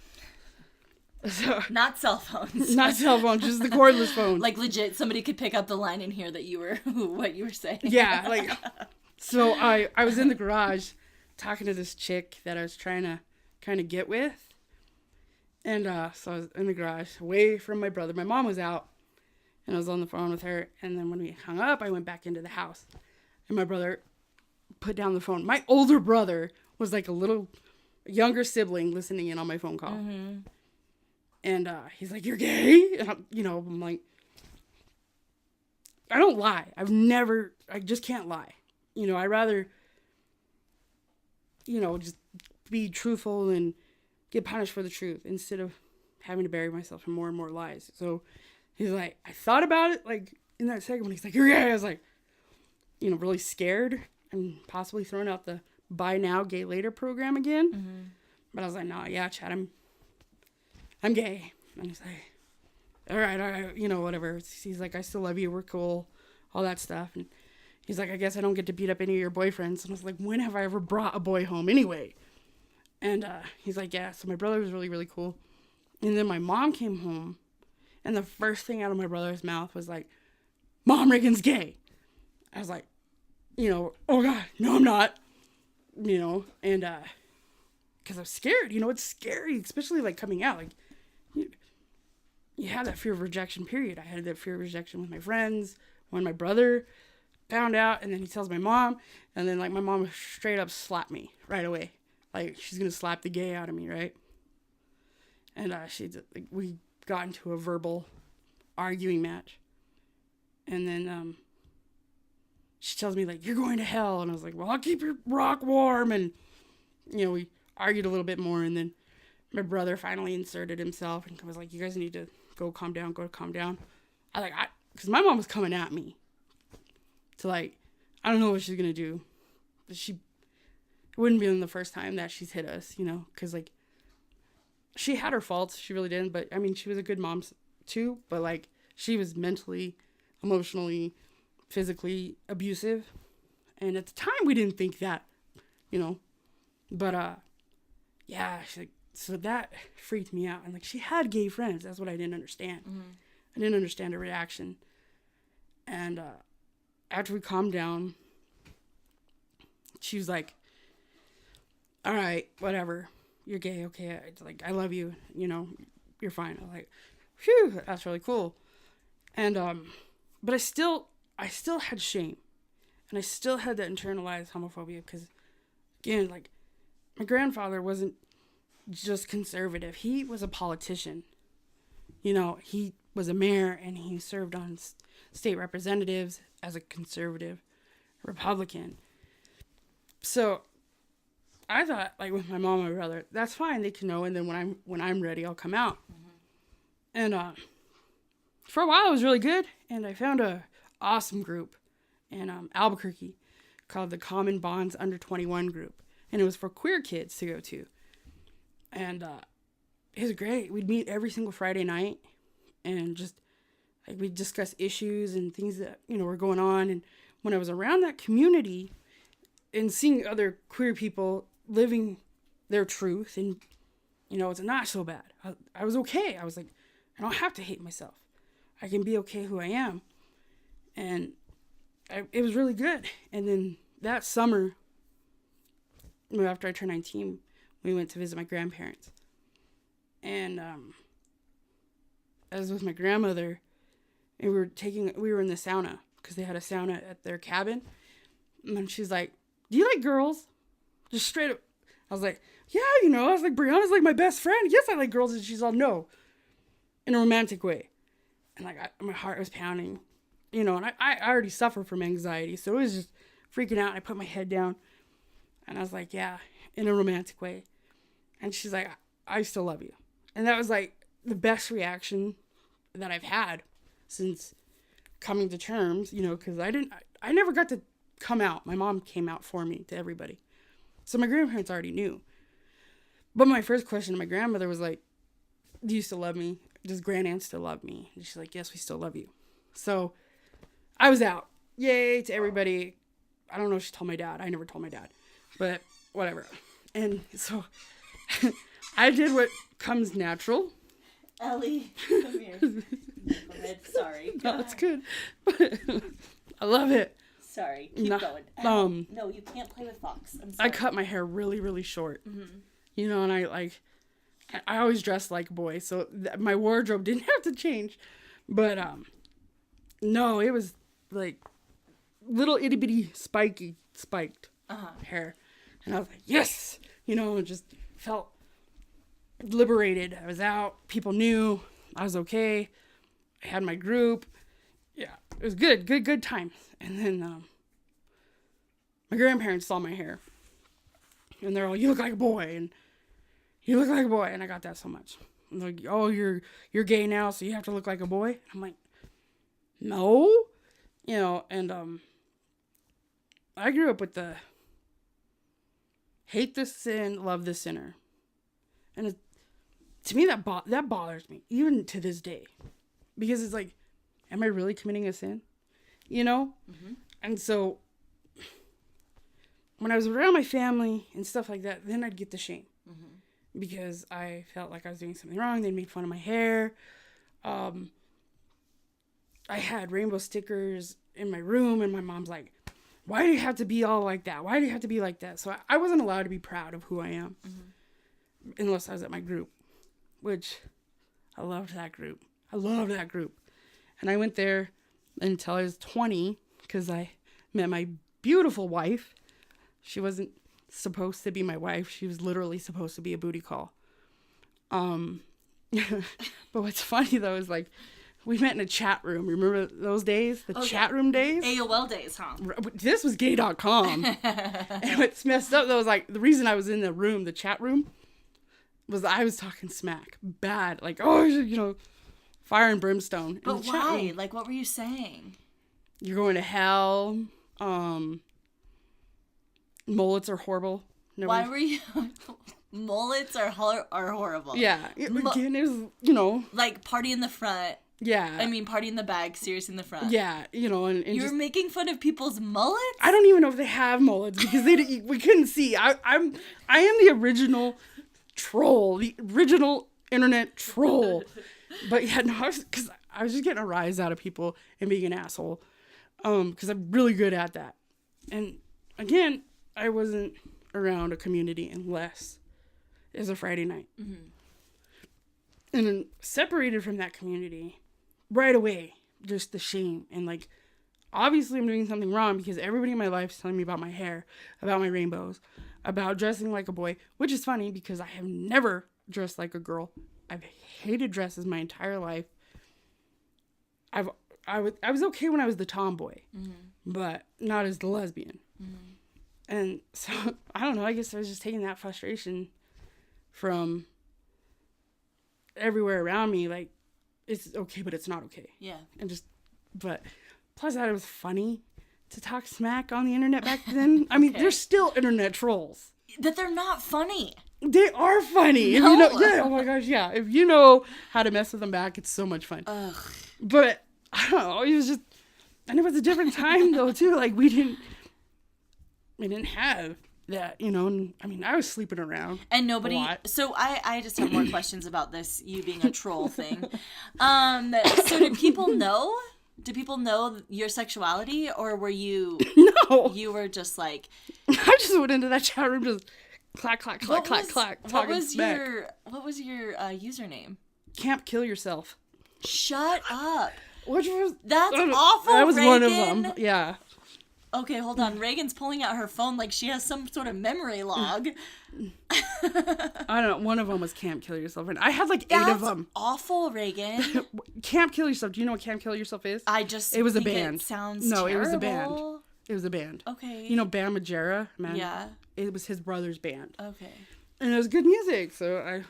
So, not cell phones. Not cell phones, just the cordless phones. Like, legit, somebody could pick up the line and hear that you were, what you were saying. Yeah, like, so I was in the garage talking to this chick that I was trying to kind of get with. And so I was in the garage, away from my brother. My mom was out, and I was on the phone with her. And then when we hung up, I went back into the house. And my brother put down the phone. My older brother was like a little younger sibling listening in on my phone call. Mm-hmm. And he's like, "You're gay?" And I'm like, I don't lie. I just can't lie. You know, I rather, you know, just be truthful and get punished for the truth instead of having to bury myself in more and more lies. So he's like, I thought about it, like, in that second when he's like, "You're gay." I was like, you know, really scared and possibly throwing out the buy now, gay later program again. Mm-hmm. But I was like, "No, yeah, Chad, I'm gay." And he's like, all right, you know, whatever. He's like, "I still love you. We're cool." All that stuff. And he's like, "I guess I don't get to beat up any of your boyfriends." And I was like, when have I ever brought a boy home anyway? And he's like, "Yeah." So my brother was really, really cool. And then my mom came home, and the first thing out of my brother's mouth was like, "Mom, Reagan's gay." I was like, you know, "Oh God, no, I'm not." You know, and because I was scared. You know, it's scary, especially like coming out. Like, you have that fear of rejection, period. I had that fear of rejection with my friends. When my brother found out, and then he tells my mom, and then like my mom straight up slapped me right away. Like, she's gonna slap the gay out of me, right? And we got into a verbal arguing match. And then she tells me, like, "You're going to hell." And I was like, "Well, I'll keep your rock warm." And, you know, we argued a little bit more. And then my brother finally inserted himself and was like, "You guys need to go calm down. Because my mom was coming at me. So, like, I don't know what she's going to do. But it wouldn't be the first time that she's hit us, you know, because, like, she had her faults. She really didn't. But, I mean, she was a good mom, too. But, like, she was mentally, emotionally, physically abusive. And at the time, we didn't think that, you know. But, yeah, so that freaked me out. And, like, she had gay friends. That's what I didn't understand. Mm-hmm. I didn't understand her reaction. And after we calmed down, she was like, "All right, whatever. You're gay, okay? I love you. You know, you're fine." I was like, "Phew, that's really cool." And but I still had shame, and I still had that internalized homophobia because, again, like, my grandfather wasn't just conservative. He was a politician. You know, he was a mayor, and he served on state representatives as a conservative Republican. So I thought, like, with my mom and my brother, that's fine, they can know, and then when I'm ready, I'll come out. And for a while it was really good, and I found a awesome group in Albuquerque called the Common Bonds Under 21 group, and it was for queer kids to go to. And it was great. We'd meet every single Friday night, and just like we'd discuss issues and things that were going on. And when I was around that community and seeing other queer people living their truth, and it's not so bad. I was okay. I was like, I don't have to hate myself. I can be okay who I am. And it was really good. And then that summer, after I turned 19, we went to visit my grandparents. And I was with my grandmother, and we were in the sauna, because they had a sauna at their cabin. And she's like, do you like girls? Just straight up. I was like, yeah, I was like, Brianna's like my best friend. Yes, I like girls. And she's all, no, in a romantic way. And like, my heart was pounding, and I already suffer from anxiety. So it was just freaking out. And I put my head down, and I was like, yeah, in a romantic way. And she's like, I still love you. And that was like the best reaction that I've had since coming to terms, because I never got to come out. My mom came out for me to everybody. So my grandparents already knew. But my first question to my grandmother was like, do you still love me? Does Grandaunt still love me? And she's like, yes, we still love you. So I was out. Yay to everybody. I don't know if she told my dad. I never told my dad. But whatever. And so I did what comes natural. Ellie, come here. Go ahead. Sorry. No, it's good. I love it. Sorry. Keep going. No, you can't play with Fox. I'm sorry. I cut my hair really, really short. Mm-hmm. And I always dressed like a boy, so my wardrobe didn't have to change. But no, it was like little itty bitty spiked hair, and I was like, yes, just felt liberated. I was out. People knew I was okay. I had my group. Yeah, it was good time. And then my grandparents saw my hair, and they're all, you look like a boy, and you look like a boy. And I got that so much. And they're like, oh, you're gay now, so you have to look like a boy. I'm like, no, and I grew up with the hate the sin, love the sinner. And to me, that bothers me, even to this day. Because it's like, am I really committing a sin? Mm-hmm. And so, when I was around my family and stuff like that, then I'd get the shame. Mm-hmm. Because I felt like I was doing something wrong. They made fun of my hair. I had rainbow stickers in my room, and my mom's like, why do you have to be all like that? Why do you have to be like that? So I wasn't allowed to be proud of who I am. Mm-hmm. Unless I was at my group, which I loved that group. And I went there until I was 20, because I met my beautiful wife. She wasn't supposed to be my wife. She was literally supposed to be a booty call. But what's funny, though, is like, we met in a chat room. Remember those days? The chat room days? AOL days, huh? This was gay.com. And what's messed up, though, was like, the reason I was in the room, the chat room, was I was talking smack. Bad. Like, oh, fire and brimstone. But why? Like, what were you saying? You're going to hell. Mullets are horrible. Why were you... Mullets are horrible. Yeah. Again, it was, like, party in the front. Yeah. I mean, party in the back, serious in the front. Yeah, and you were making fun of people's mullets? I don't even know if they have mullets, because we couldn't see. I am the original troll, the original internet troll. But yeah, no, because I was just getting a rise out of people and being an asshole, because I'm really good at that. And again, I wasn't around a community unless it was a Friday night. Mm-hmm. And then separated from that community right away, just the shame. And like, obviously I'm doing something wrong, because everybody in my life is telling me about my hair, about my rainbows, about dressing like a boy, which is funny because I have never dressed like a girl. I've hated dresses my entire life. I was okay when I was the tomboy, but not as the lesbian. And so, I don't know, I guess I was just taking that frustration from everywhere around me, like, it's okay, but it's not okay. Yeah. And but plus that it was funny to talk smack on the internet back then. I mean, there's still internet trolls. But they're not funny. They are funny. No. If you know, yeah, oh my gosh, yeah. If you know how to mess with them back, it's so much fun. Ugh. But, I don't know, it was just, and it was a different time though, too. Like, we didn't have that, you know, and I mean, I was sleeping around. And nobody, a lot. so I just have more questions about this, you being a troll thing. So do people know? Do people know your sexuality, or were you, No. you were just like, I just went into that chat room just clack, clack, clack, what clack, was, clack, what talking was smack. what was your username? Camp Kill Yourself. Shut up. Which was... That's I don't know, awful, that was one of Reagan. them, yeah. Okay, hold on. Reagan's pulling out her phone like she has some sort of memory log. I don't know, one of them was Camp Kill Yourself, and I had like 8 of them. Awful, Reagan. Camp Kill Yourself, do you know what Camp Kill Yourself is? It was a think band. It sounds No, terrible. it was a band. It was a band. Okay. You know Bam Margera, man? Yeah. It was his brother's band. Okay. And it was good music, so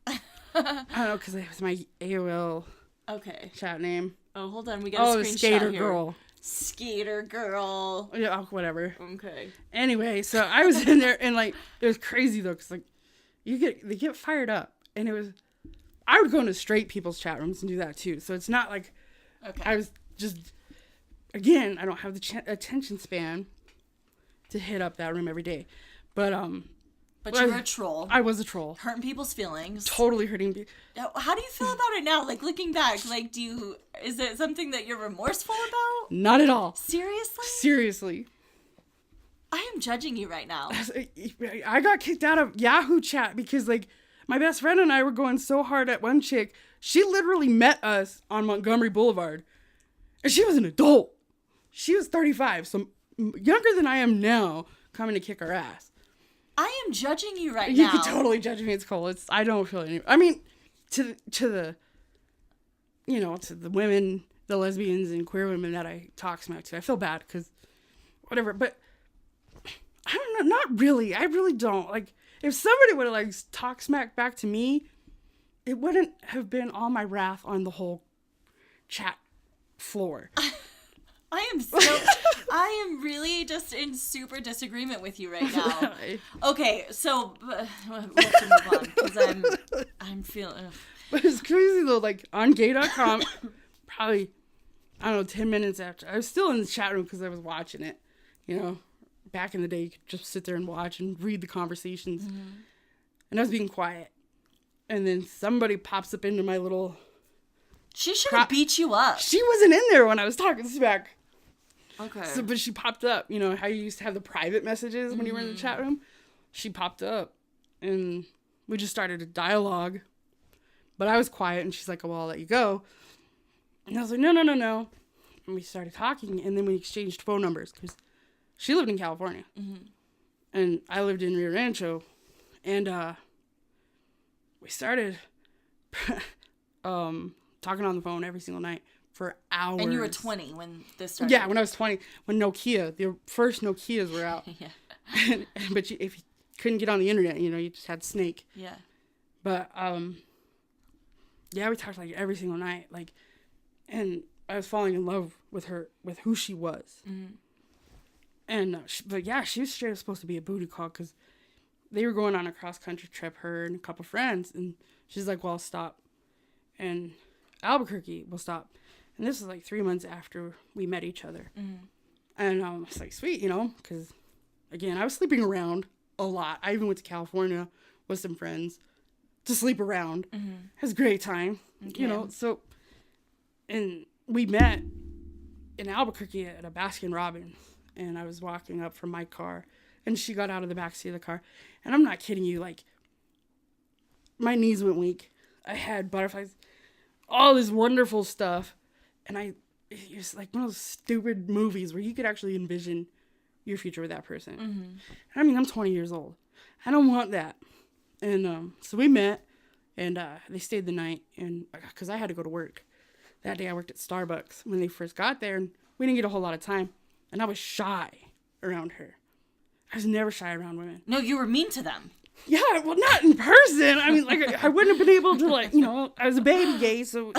I don't know, because it was my AOL Okay. chat name. Oh, hold on. We got a screenshot Skater here. Girl. Skater Girl. Yeah, whatever. Okay. Anyway, so I was in there, and like, it was crazy though, because like, they get fired up, and it was, I would go into straight people's chat rooms and do that too, so it's not like, Okay. I was just, again, I don't have the attention span to hit up that room every day, but you were a troll. I was a troll. Hurting people's feelings. Totally hurting people. How do you feel about it now? Like, looking back, like, is it something that you're remorseful about? Not at all. Seriously? Seriously. I am judging you right now. I got kicked out of Yahoo chat because, like, my best friend and I were going so hard at one chick. She literally met us on Montgomery Boulevard. And she was an adult. She was 35, so younger than I am now, coming to kick our ass. I am judging you right You now. can totally judge me. It's cool. I don't feel any. I mean, to the, you know, to the women, the lesbians and queer women that I talk smack to, I feel bad because, whatever. But I don't know. Not really. I really don't. Like, if somebody would have like talked smack back to me, it wouldn't have been all my wrath on the whole chat floor. I am really just in super disagreement with you right now. Okay, so we'll have to move on because I'm feeling. But it's crazy though. Like on gay.com, probably, I don't know, 10 minutes after, I was still in the chat room because I was watching it. You know, back in the day, you could just sit there and watch and read the conversations. Mm-hmm. And I was being quiet. And then somebody pops up into my little... She should have beat you up. She wasn't in there when I was talking smack. Okay. So, but she popped up. You know how you used to have the private messages when you were in the chat room? She popped up. And we just started a dialogue. But I was quiet, and she's like, oh, well, I'll let you go. And I was like, no. And we started talking, and then we exchanged phone numbers, because she lived in California. Mm-hmm. And I lived in Rio Rancho. And we started talking on the phone every single night for hours. And you were 20 when this started? Yeah, when I was 20, when the first Nokias were out. Yeah. But if you couldn't get on the internet, you know, you just had Snake. Yeah. But, yeah, we talked, like, every single night. Like, and I was falling in love with her, with who she was. Mm-hmm. And, but, yeah, she was straight up supposed to be a booty call, because they were going on a cross-country trip, her and a couple friends. And she's like, well, stop. And Albuquerque will stop. And this was like 3 months after we met each other. Mm-hmm. And I was like, sweet, you know, because, again, I was sleeping around a lot. I even went to California with some friends to sleep around. Mm-hmm. It was a great time, you know. So, and we met in Albuquerque at a Baskin Robbins. And I was walking up from my car. And she got out of the backseat of the car. And I'm not kidding you, like, my knees went weak. I had butterflies, all this wonderful stuff. And it was like one of those stupid movies where you could actually envision your future with that person. Mm-hmm. I mean, I'm 20 years old. I don't want that. And so we met, and they stayed the night, and because I had to go to work. that day I worked at Starbucks when they first got there, and we didn't get a whole lot of time. And I was shy around her. I was never shy around women. No, you were mean to them. Yeah, well, not in person. I mean, like, I wouldn't have been able to, like, I was a baby gay, so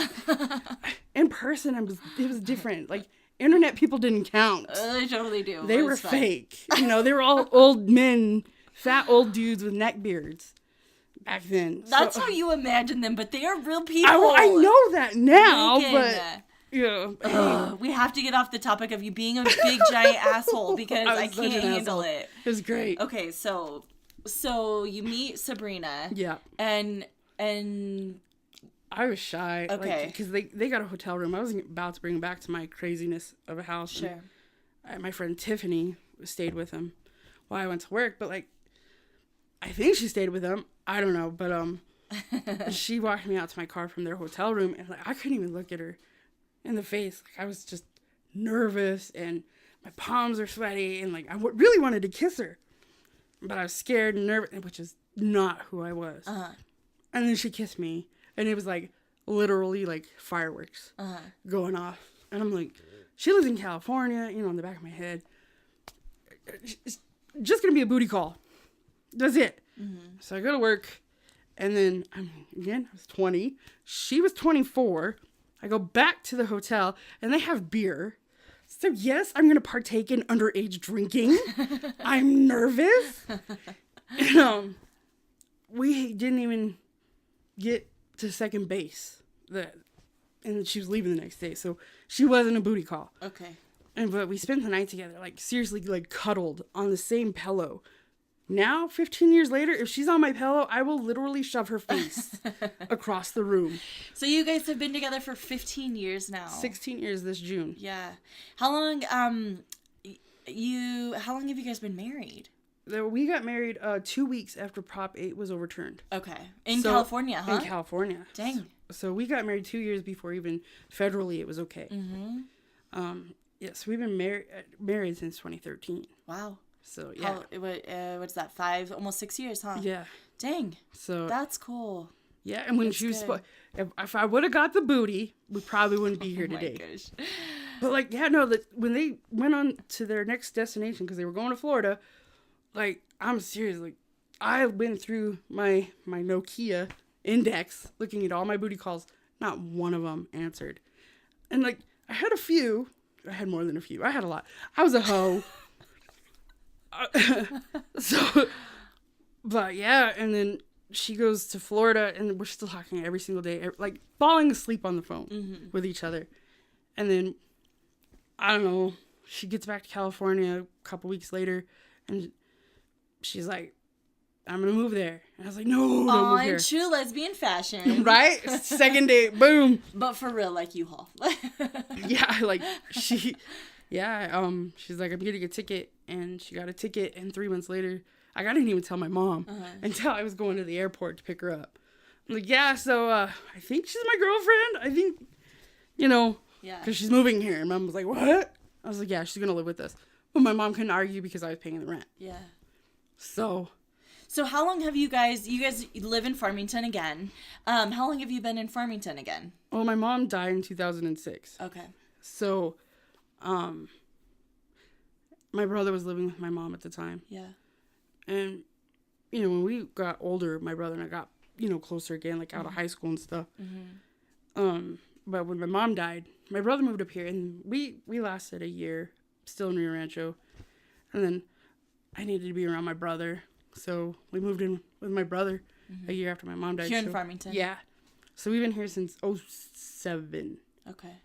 in person, it was different. Like, internet people didn't count. They totally do. They were fake. They were all old men, fat old dudes with neck beards back then. That's how you imagine them, but they are real people. I know that now, Reagan. but... Yeah. We have to get off the topic of you being a big giant asshole because I can't handle it. It was great. Okay, so you meet Sabrina. Yeah. And I was shy. Okay. Because they got a hotel room. I wasn't about to bring them back to my craziness of a house. Sure. And my friend Tiffany stayed with him while I went to work. But, like, I think she stayed with him. I don't know. But she walked me out to my car from their hotel room. And, like, I couldn't even look at her in the face. Like, I was just nervous. And my palms are sweaty. And, like, I really wanted to kiss her. But I was scared and nervous, which is not who I was. Uh-huh. And then she kissed me. And it was, like, literally, like, fireworks going off. And I'm like, she lives in California, in the back of my head. It's just going to be a booty call. That's it. Mm-hmm. So I go to work. And then, I was 20. She was 24. I go back to the hotel. And they have beer. So, yes, I'm going to partake in underage drinking. I'm nervous. And, we didn't even get to second base. And she was leaving the next day. So, she wasn't a booty call. Okay. But we spent the night together, like, seriously, like, cuddled on the same pillow. Now, 15 years later, if she's on my pillow, I will literally shove her face across the room. So you guys have been together for 15 years now. 16 years this June. Yeah. How long have you guys been married? We got married 2 weeks after Prop 8 was overturned. Okay. In California, huh? In California. Dang. So we got married 2 years before even federally it was okay. Mm-hmm. Yes, we've been married since 2013. Wow. So, yeah. What's that, 5, almost 6 years, huh? Yeah. Dang. So that's cool. Yeah, and when she was... If I would have got the booty, we probably wouldn't be here today. Oh, my gosh. But, like, yeah, no, when they went on to their next destination, because they were going to Florida, like, I'm serious, like, I went through my Nokia index, looking at all my booty calls. Not one of them answered. And, like, I had a few. I had more than a few. I had a lot. I was a hoe. But yeah, and then she goes to Florida, and we're still talking every single day, like falling asleep on the phone with each other. And then, I don't know, she gets back to California a couple weeks later, and she's like, I'm gonna move there. And I was like, no, don't move here. In true lesbian fashion. Right? Second date, boom. But for real, like U-Haul. Yeah, like, she's like, I'm getting a ticket, and she got a ticket, and 3 months later, I didn't even tell my mom until I was going to the airport to pick her up. I'm like, yeah, so, I think she's my girlfriend. I think, yeah, because she's moving here. And Mom was like, what? I was like, yeah, she's gonna live with us. But my mom couldn't argue because I was paying the rent. Yeah. So how long have you guys live in Farmington again? How long have you been in Farmington again? Well, my mom died in 2006. Okay. So, my brother was living with my mom at the time. Yeah. And, when we got older, my brother and I got, closer again, like out of high school and stuff. Mm-hmm. But when my mom died, my brother moved up here, and we lasted a year, still in Rio Rancho. And then I needed to be around my brother, so we moved in with my brother a year after my mom died. Here in Farmington? Yeah. So we've been here since 2007. Okay.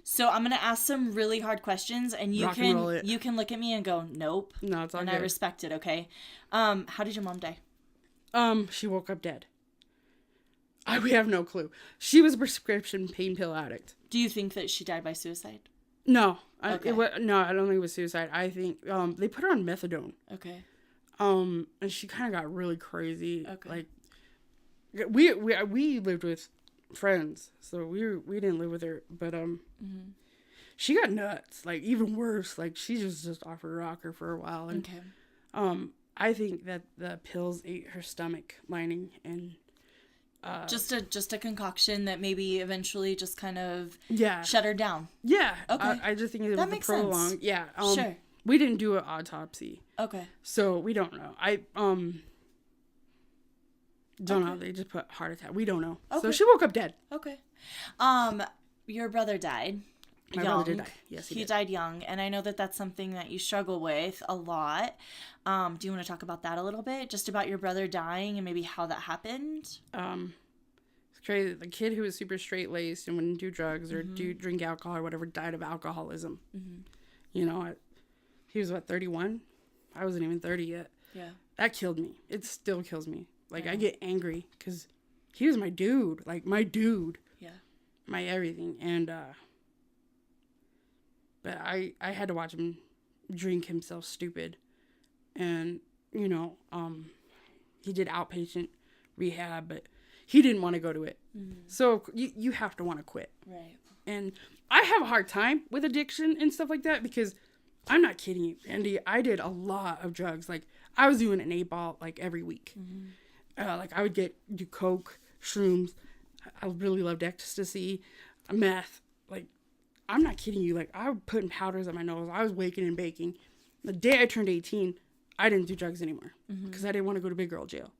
So I'm gonna ask some really hard questions, and you can look at me and go, nope. No, it's all good. And I respect it. Okay. How did your mom die? She woke up dead. We have no clue. She was a prescription pain pill addict. Do you think that she died by suicide? No. Okay. I don't think it was suicide. I think they put her on methadone. Okay. And she kind of got really crazy. Okay. Like, we lived with friends, so we didn't live with her, but she got nuts, like even worse. Like she just off her rocker for a while, and I think that the pills ate her stomach lining, and Just a concoction that maybe eventually just kind of Yeah. shut her down. Yeah. Okay. I just think it was That a makes prolonged. sense. Yeah. Sure. We didn't do an autopsy, Okay. so we don't know. I don't know. They just put heart attack. We don't know. Okay. So she woke up dead. Okay. Your brother died. My young. brother did die. Yes, he did. died young, and I know that that's something that you struggle with a lot. Do you want to talk about that a little bit? Just about your brother dying and maybe how that happened? It's crazy. The kid who was super straight-laced and wouldn't do drugs or drink alcohol or whatever died of alcoholism. Mm-hmm. You know, he was, 31? I wasn't even 30 yet. Yeah. That killed me. It still kills me. Like, I get angry because he was my dude. Like, my dude. Yeah. My everything. And, but I had to watch him drink himself stupid. And, you know, he did outpatient rehab, but he didn't want to go to it. Mm-hmm. So you have to want to quit. Right. And I have a hard time with addiction and stuff like that because I'm not kidding you, Andy. I did a lot of drugs. Like, I was doing an 8-ball, like, every week. Mm-hmm. Like, I would do coke, shrooms. I really loved ecstasy, meth. Like, I'm not kidding you. Like, I was putting powders on my nose. I was waking and baking. The day I turned 18, I didn't do drugs anymore because I didn't want to go to big girl jail.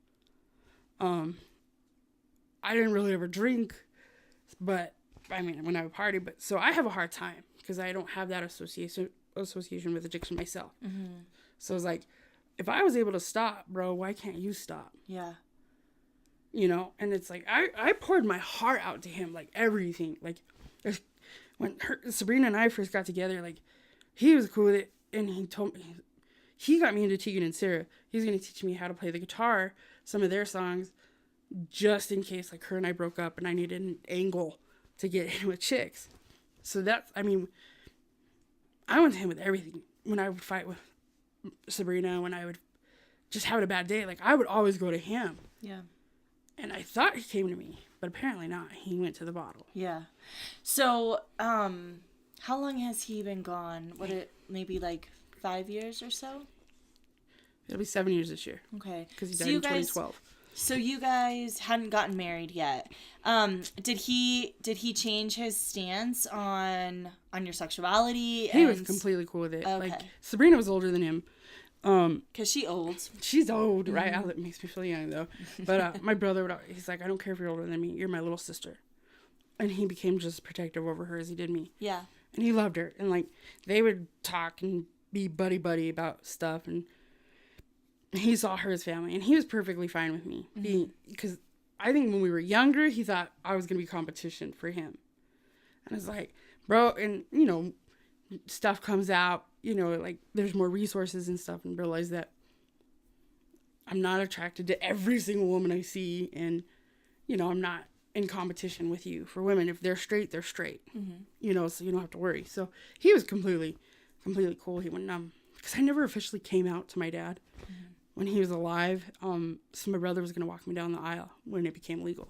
I didn't really ever drink, but, I mean, when I would party. But so I have a hard time because I don't have that association with addiction myself. Mm-hmm. So it's like, if I was able to stop, bro, why can't you stop? Yeah. You know, and it's like, I poured my heart out to him, like, everything. Like, when Sabrina and I first got together, like, he was cool with it, and he told me, he got me into Tegan and Sarah. He's going to teach me how to play the guitar, some of their songs, just in case, like, her and I broke up, and I needed an angle to get in with chicks. So that's, I mean, I went to him with everything. When I would fight with Sabrina, when I would just have a bad day, like, I would always go to him. Yeah. And I thought he came to me, but apparently not. He went to the bottle. Yeah. So, how long has he been gone? Maybe like 5 years or so? It'll be 7 years this year. Okay. Because he died in 2012. So you guys hadn't gotten married yet. Did he change his stance on your sexuality? He was completely cool with it. Okay. Like, Sabrina was older than him. Because she's old. She's old, right? It makes me feel young, though. But my brother, he's like, I don't care if you're older than me. You're my little sister. And he became just protective over her as he did me. Yeah. And he loved her. And, like, they would talk and be buddy-buddy about stuff. And he saw her as family. And he was perfectly fine with me. Because I think when we were younger, he thought I was going to be competition for him. And I was like, bro, and, you know, stuff comes out, you know, like, there's more resources and stuff, and realize that I'm not attracted to every single woman I see, and, you know, I'm not in competition with you. For women, if they're straight, they're straight, you know, so you don't have to worry. So he was completely cool. He went, because I never officially came out to my dad when he was alive. So my brother was going to walk me down the aisle when it became legal.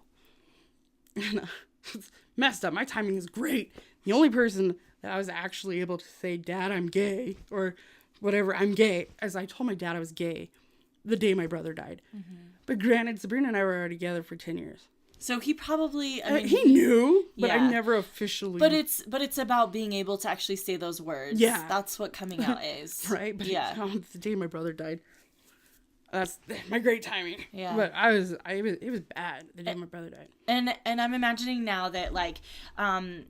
And it's messed up. My timing is great. The only person that I was actually able to say, Dad, I'm gay, or whatever, I'm gay, as I told my dad I was gay the day my brother died. But granted, Sabrina and I were already together for 10 years. So he probably, he knew, but yeah. I never officially. But it's about being able to actually say those words. Yeah. That's what coming out is. Right? But yeah. The day my brother died, that's my great timing. Yeah. But it was bad the day my brother died. And I'm imagining now that, like,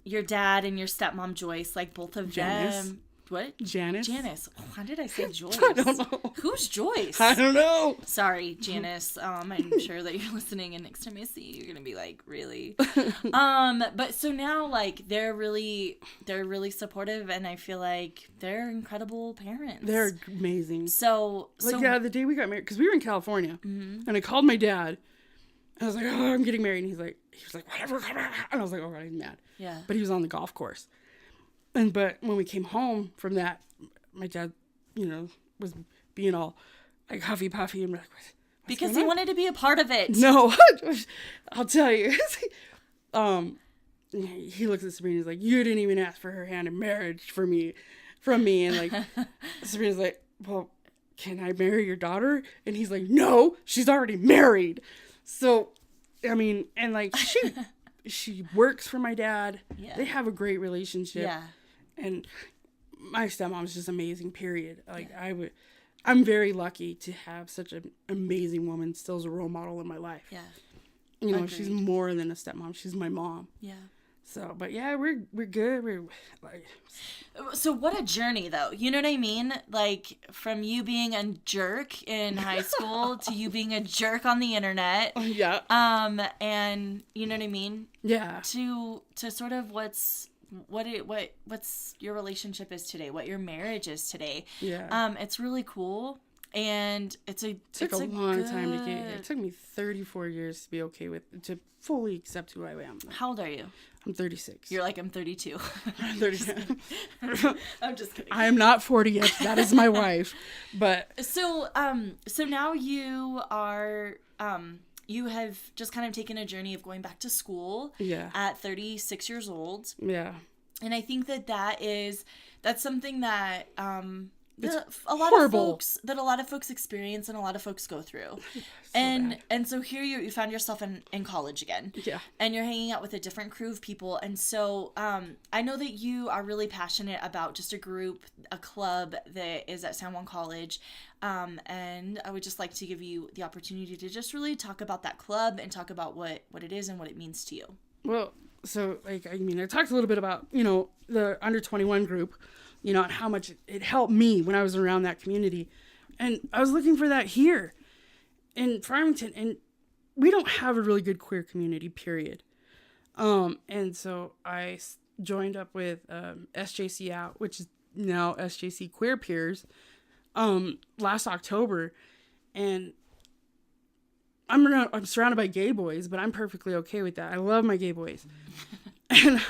your dad and your stepmom Joyce, like, both of Janice. them. What? Janice. Oh, why did I say Joyce? I don't know. Who's Joyce? I don't know. Sorry, Janice. I'm sure that you're listening, and next time I see you, you're gonna be like, really? But so now, like, they're really supportive, and I feel like they're incredible parents. They're amazing. So yeah, the day we got married, because we were in California, and I called my dad. I was like, oh, I'm getting married, and he was like, whatever, and I was like, oh God, he's mad. Yeah. But he was on the golf course. But when we came home from that, my dad, you know, was being all like huffy puffy and like, because he wanted to be a part of it. No, I'll tell you. He looks at Sabrina, he's like, you didn't even ask for her hand in marriage from me, and like Sabrina's like, well, can I marry your daughter? And he's like, no, she's already married. So I mean, and like she works for my dad. Yeah. They have a great relationship. Yeah. And my stepmom's just amazing, period. Like, I'm very lucky to have such an amazing woman still as a role model in my life. Yeah. You know, Agreed. she's more than a stepmom. She's my mom. Yeah. So, but yeah, we're good. We're like, So what a journey, though. You know what I mean? Like, from you being a jerk in high school to you being a jerk on the internet. yeah. And you know what I mean? Yeah. To sort of what's your relationship is today, what your marriage is today. Yeah. It's really cool. And it took a long time to get here. It took me 34 years to be okay to fully accept who I am. How old are you? I'm 36. You're like, I'm 32. I'm 37. I'm just kidding. I am not 40 yet. That is my wife. But So now you are, you have just kind of taken a journey of going back to school. Yeah. At 36 years old. Yeah. And I think that's something that, a lot of folks experience and a lot of folks go through. And so here you found yourself in college again. Yeah. And you're hanging out with a different crew of people. And so I know that you are really passionate about just a club that is at San Juan College. And I would just like to give you the opportunity to just really talk about that club and talk about what it is and what it means to you. Well, so like, I mean, I talked a little bit about, you know, the under 21 group, you know, and how much it helped me when I was around that community. And I was looking for that here in Farmington, and we don't have a really good queer community, period. And so I joined up with SJC Out, which is now SJC Queer Peers, last October. And I'm surrounded by gay boys, but I'm perfectly okay with that. I love my gay boys. And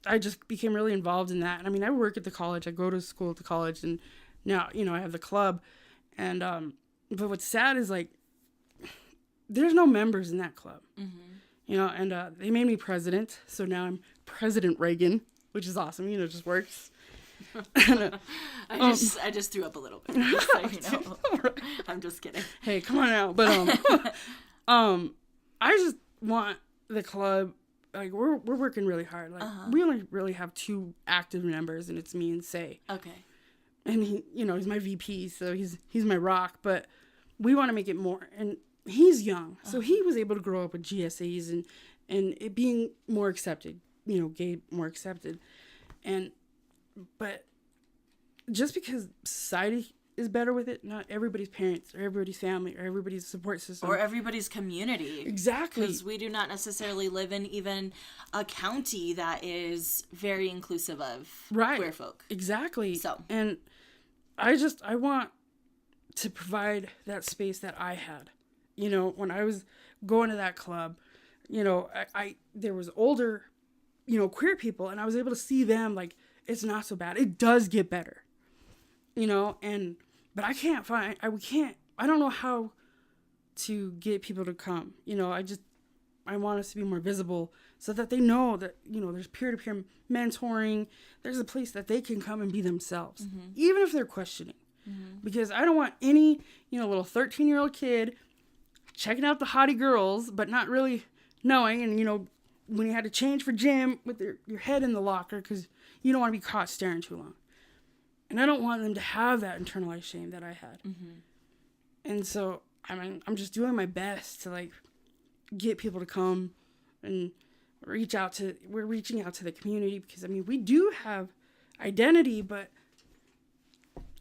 I just became really involved in that. And I mean, I work at the college. I go to school at the college, and now, you know, I have the club. And but what's sad is, like, there's no members in that club. Mm-hmm. You know, and they made me president. So now I'm President Reagan, which is awesome. You know, it just works. And, I just threw up a little bit. Just so you know. I'm just kidding. Hey, come on out. But I just want the club. Like, we're working really hard. Like, we only really have 2 active members, and it's me and Say. Okay. And he, you know, he's my VP, so he's my rock. But we want to make it more. And he's young, so he was able to grow up with GSAs and it being more accepted. You know, gay more accepted. But just because society is better with it, not everybody's parents or everybody's family or everybody's support system. Or everybody's community. Exactly. Because we do not necessarily live in even a county that is very inclusive of queer folk. Exactly. So. And I want to provide that space that I had. You know, when I was going to that club, you know, there was older, you know, queer people, and I was able to see them, like, it's not so bad. It does get better. You know, but I don't know how to get people to come. You know, I want us to be more visible so that they know that, you know, there's peer-to-peer mentoring. There's a place that they can come and be themselves, even if they're questioning. Because I don't want any, you know, little 13-year-old kid checking out the hottie girls, but not really knowing. And, you know, when you had to change for gym with your head in the locker because you don't want to be caught staring too long. And I don't want them to have that internalized shame that I had. And so, I mean, I'm just doing my best to, like, get people to come and we're reaching out to the community because, I mean, we do have identity, but,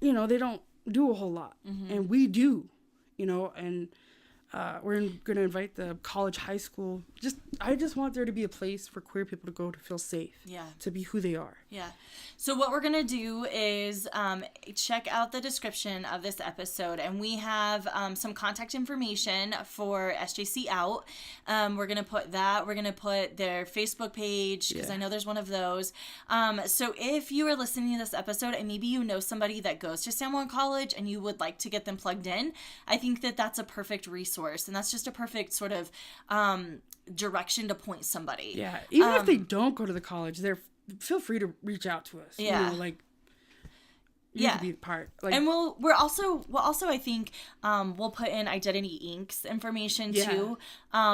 you know, they don't do a whole lot. And we do, you know, and we're going to invite the college, high school. I just want there to be a place for queer people to go to feel safe. Yeah. To be who they are. Yeah. So what we're going to do is check out the description of this episode, and we have some contact information for SJC Out. We're going to put that. We're going to put their Facebook page because I know there's one of those. So if you are listening to this episode and maybe you know somebody that goes to San Juan College and you would like to get them plugged in, I think that that's a perfect resource, and that's just a perfect sort of direction to point somebody. Yeah. Even if they don't go to the college, feel free to reach out to us. Yeah. You know, like, You could be part. Like, and we'll also I think we'll put in Identity Inc.'s information too,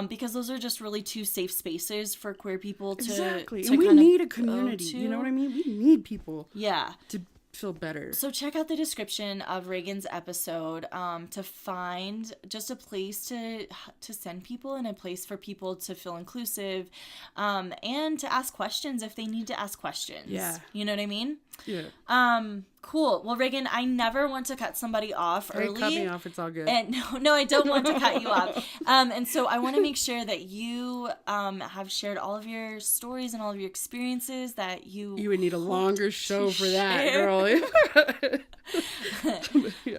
because those are just really two safe spaces for queer people to exactly. to And we kind of need a community. You know what I mean? We need people. Yeah. To feel better. So check out the description of Reagan's episode to find just a place to send people and a place for people to feel inclusive, and to ask questions if they need to ask questions. Yeah. You know what I mean? Yeah. Cool. Well, Reagan, I never want to cut somebody off early. Hey, cut me off. It's all good. And no, I don't want to cut you off. And so I want to make sure that you have shared all of your stories and all of your experiences that you would need a longer show for that, girl.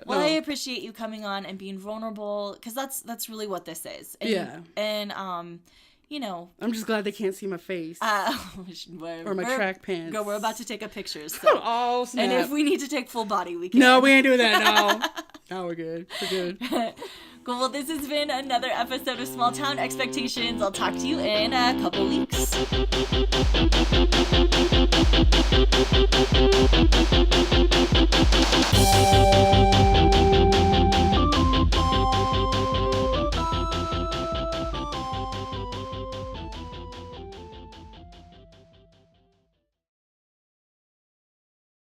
I appreciate you coming on and being vulnerable, because that's really what this is. And, And you know, I'm just glad they can't see my face or my track pants. Go, we're about to take a picture. So. Oh, snap. And if we need to take full body, we can. No, we ain't doing that. No, we're good. We're good. Cool. Well, this has been another episode of Small Town Expectations. I'll talk to you in a couple weeks.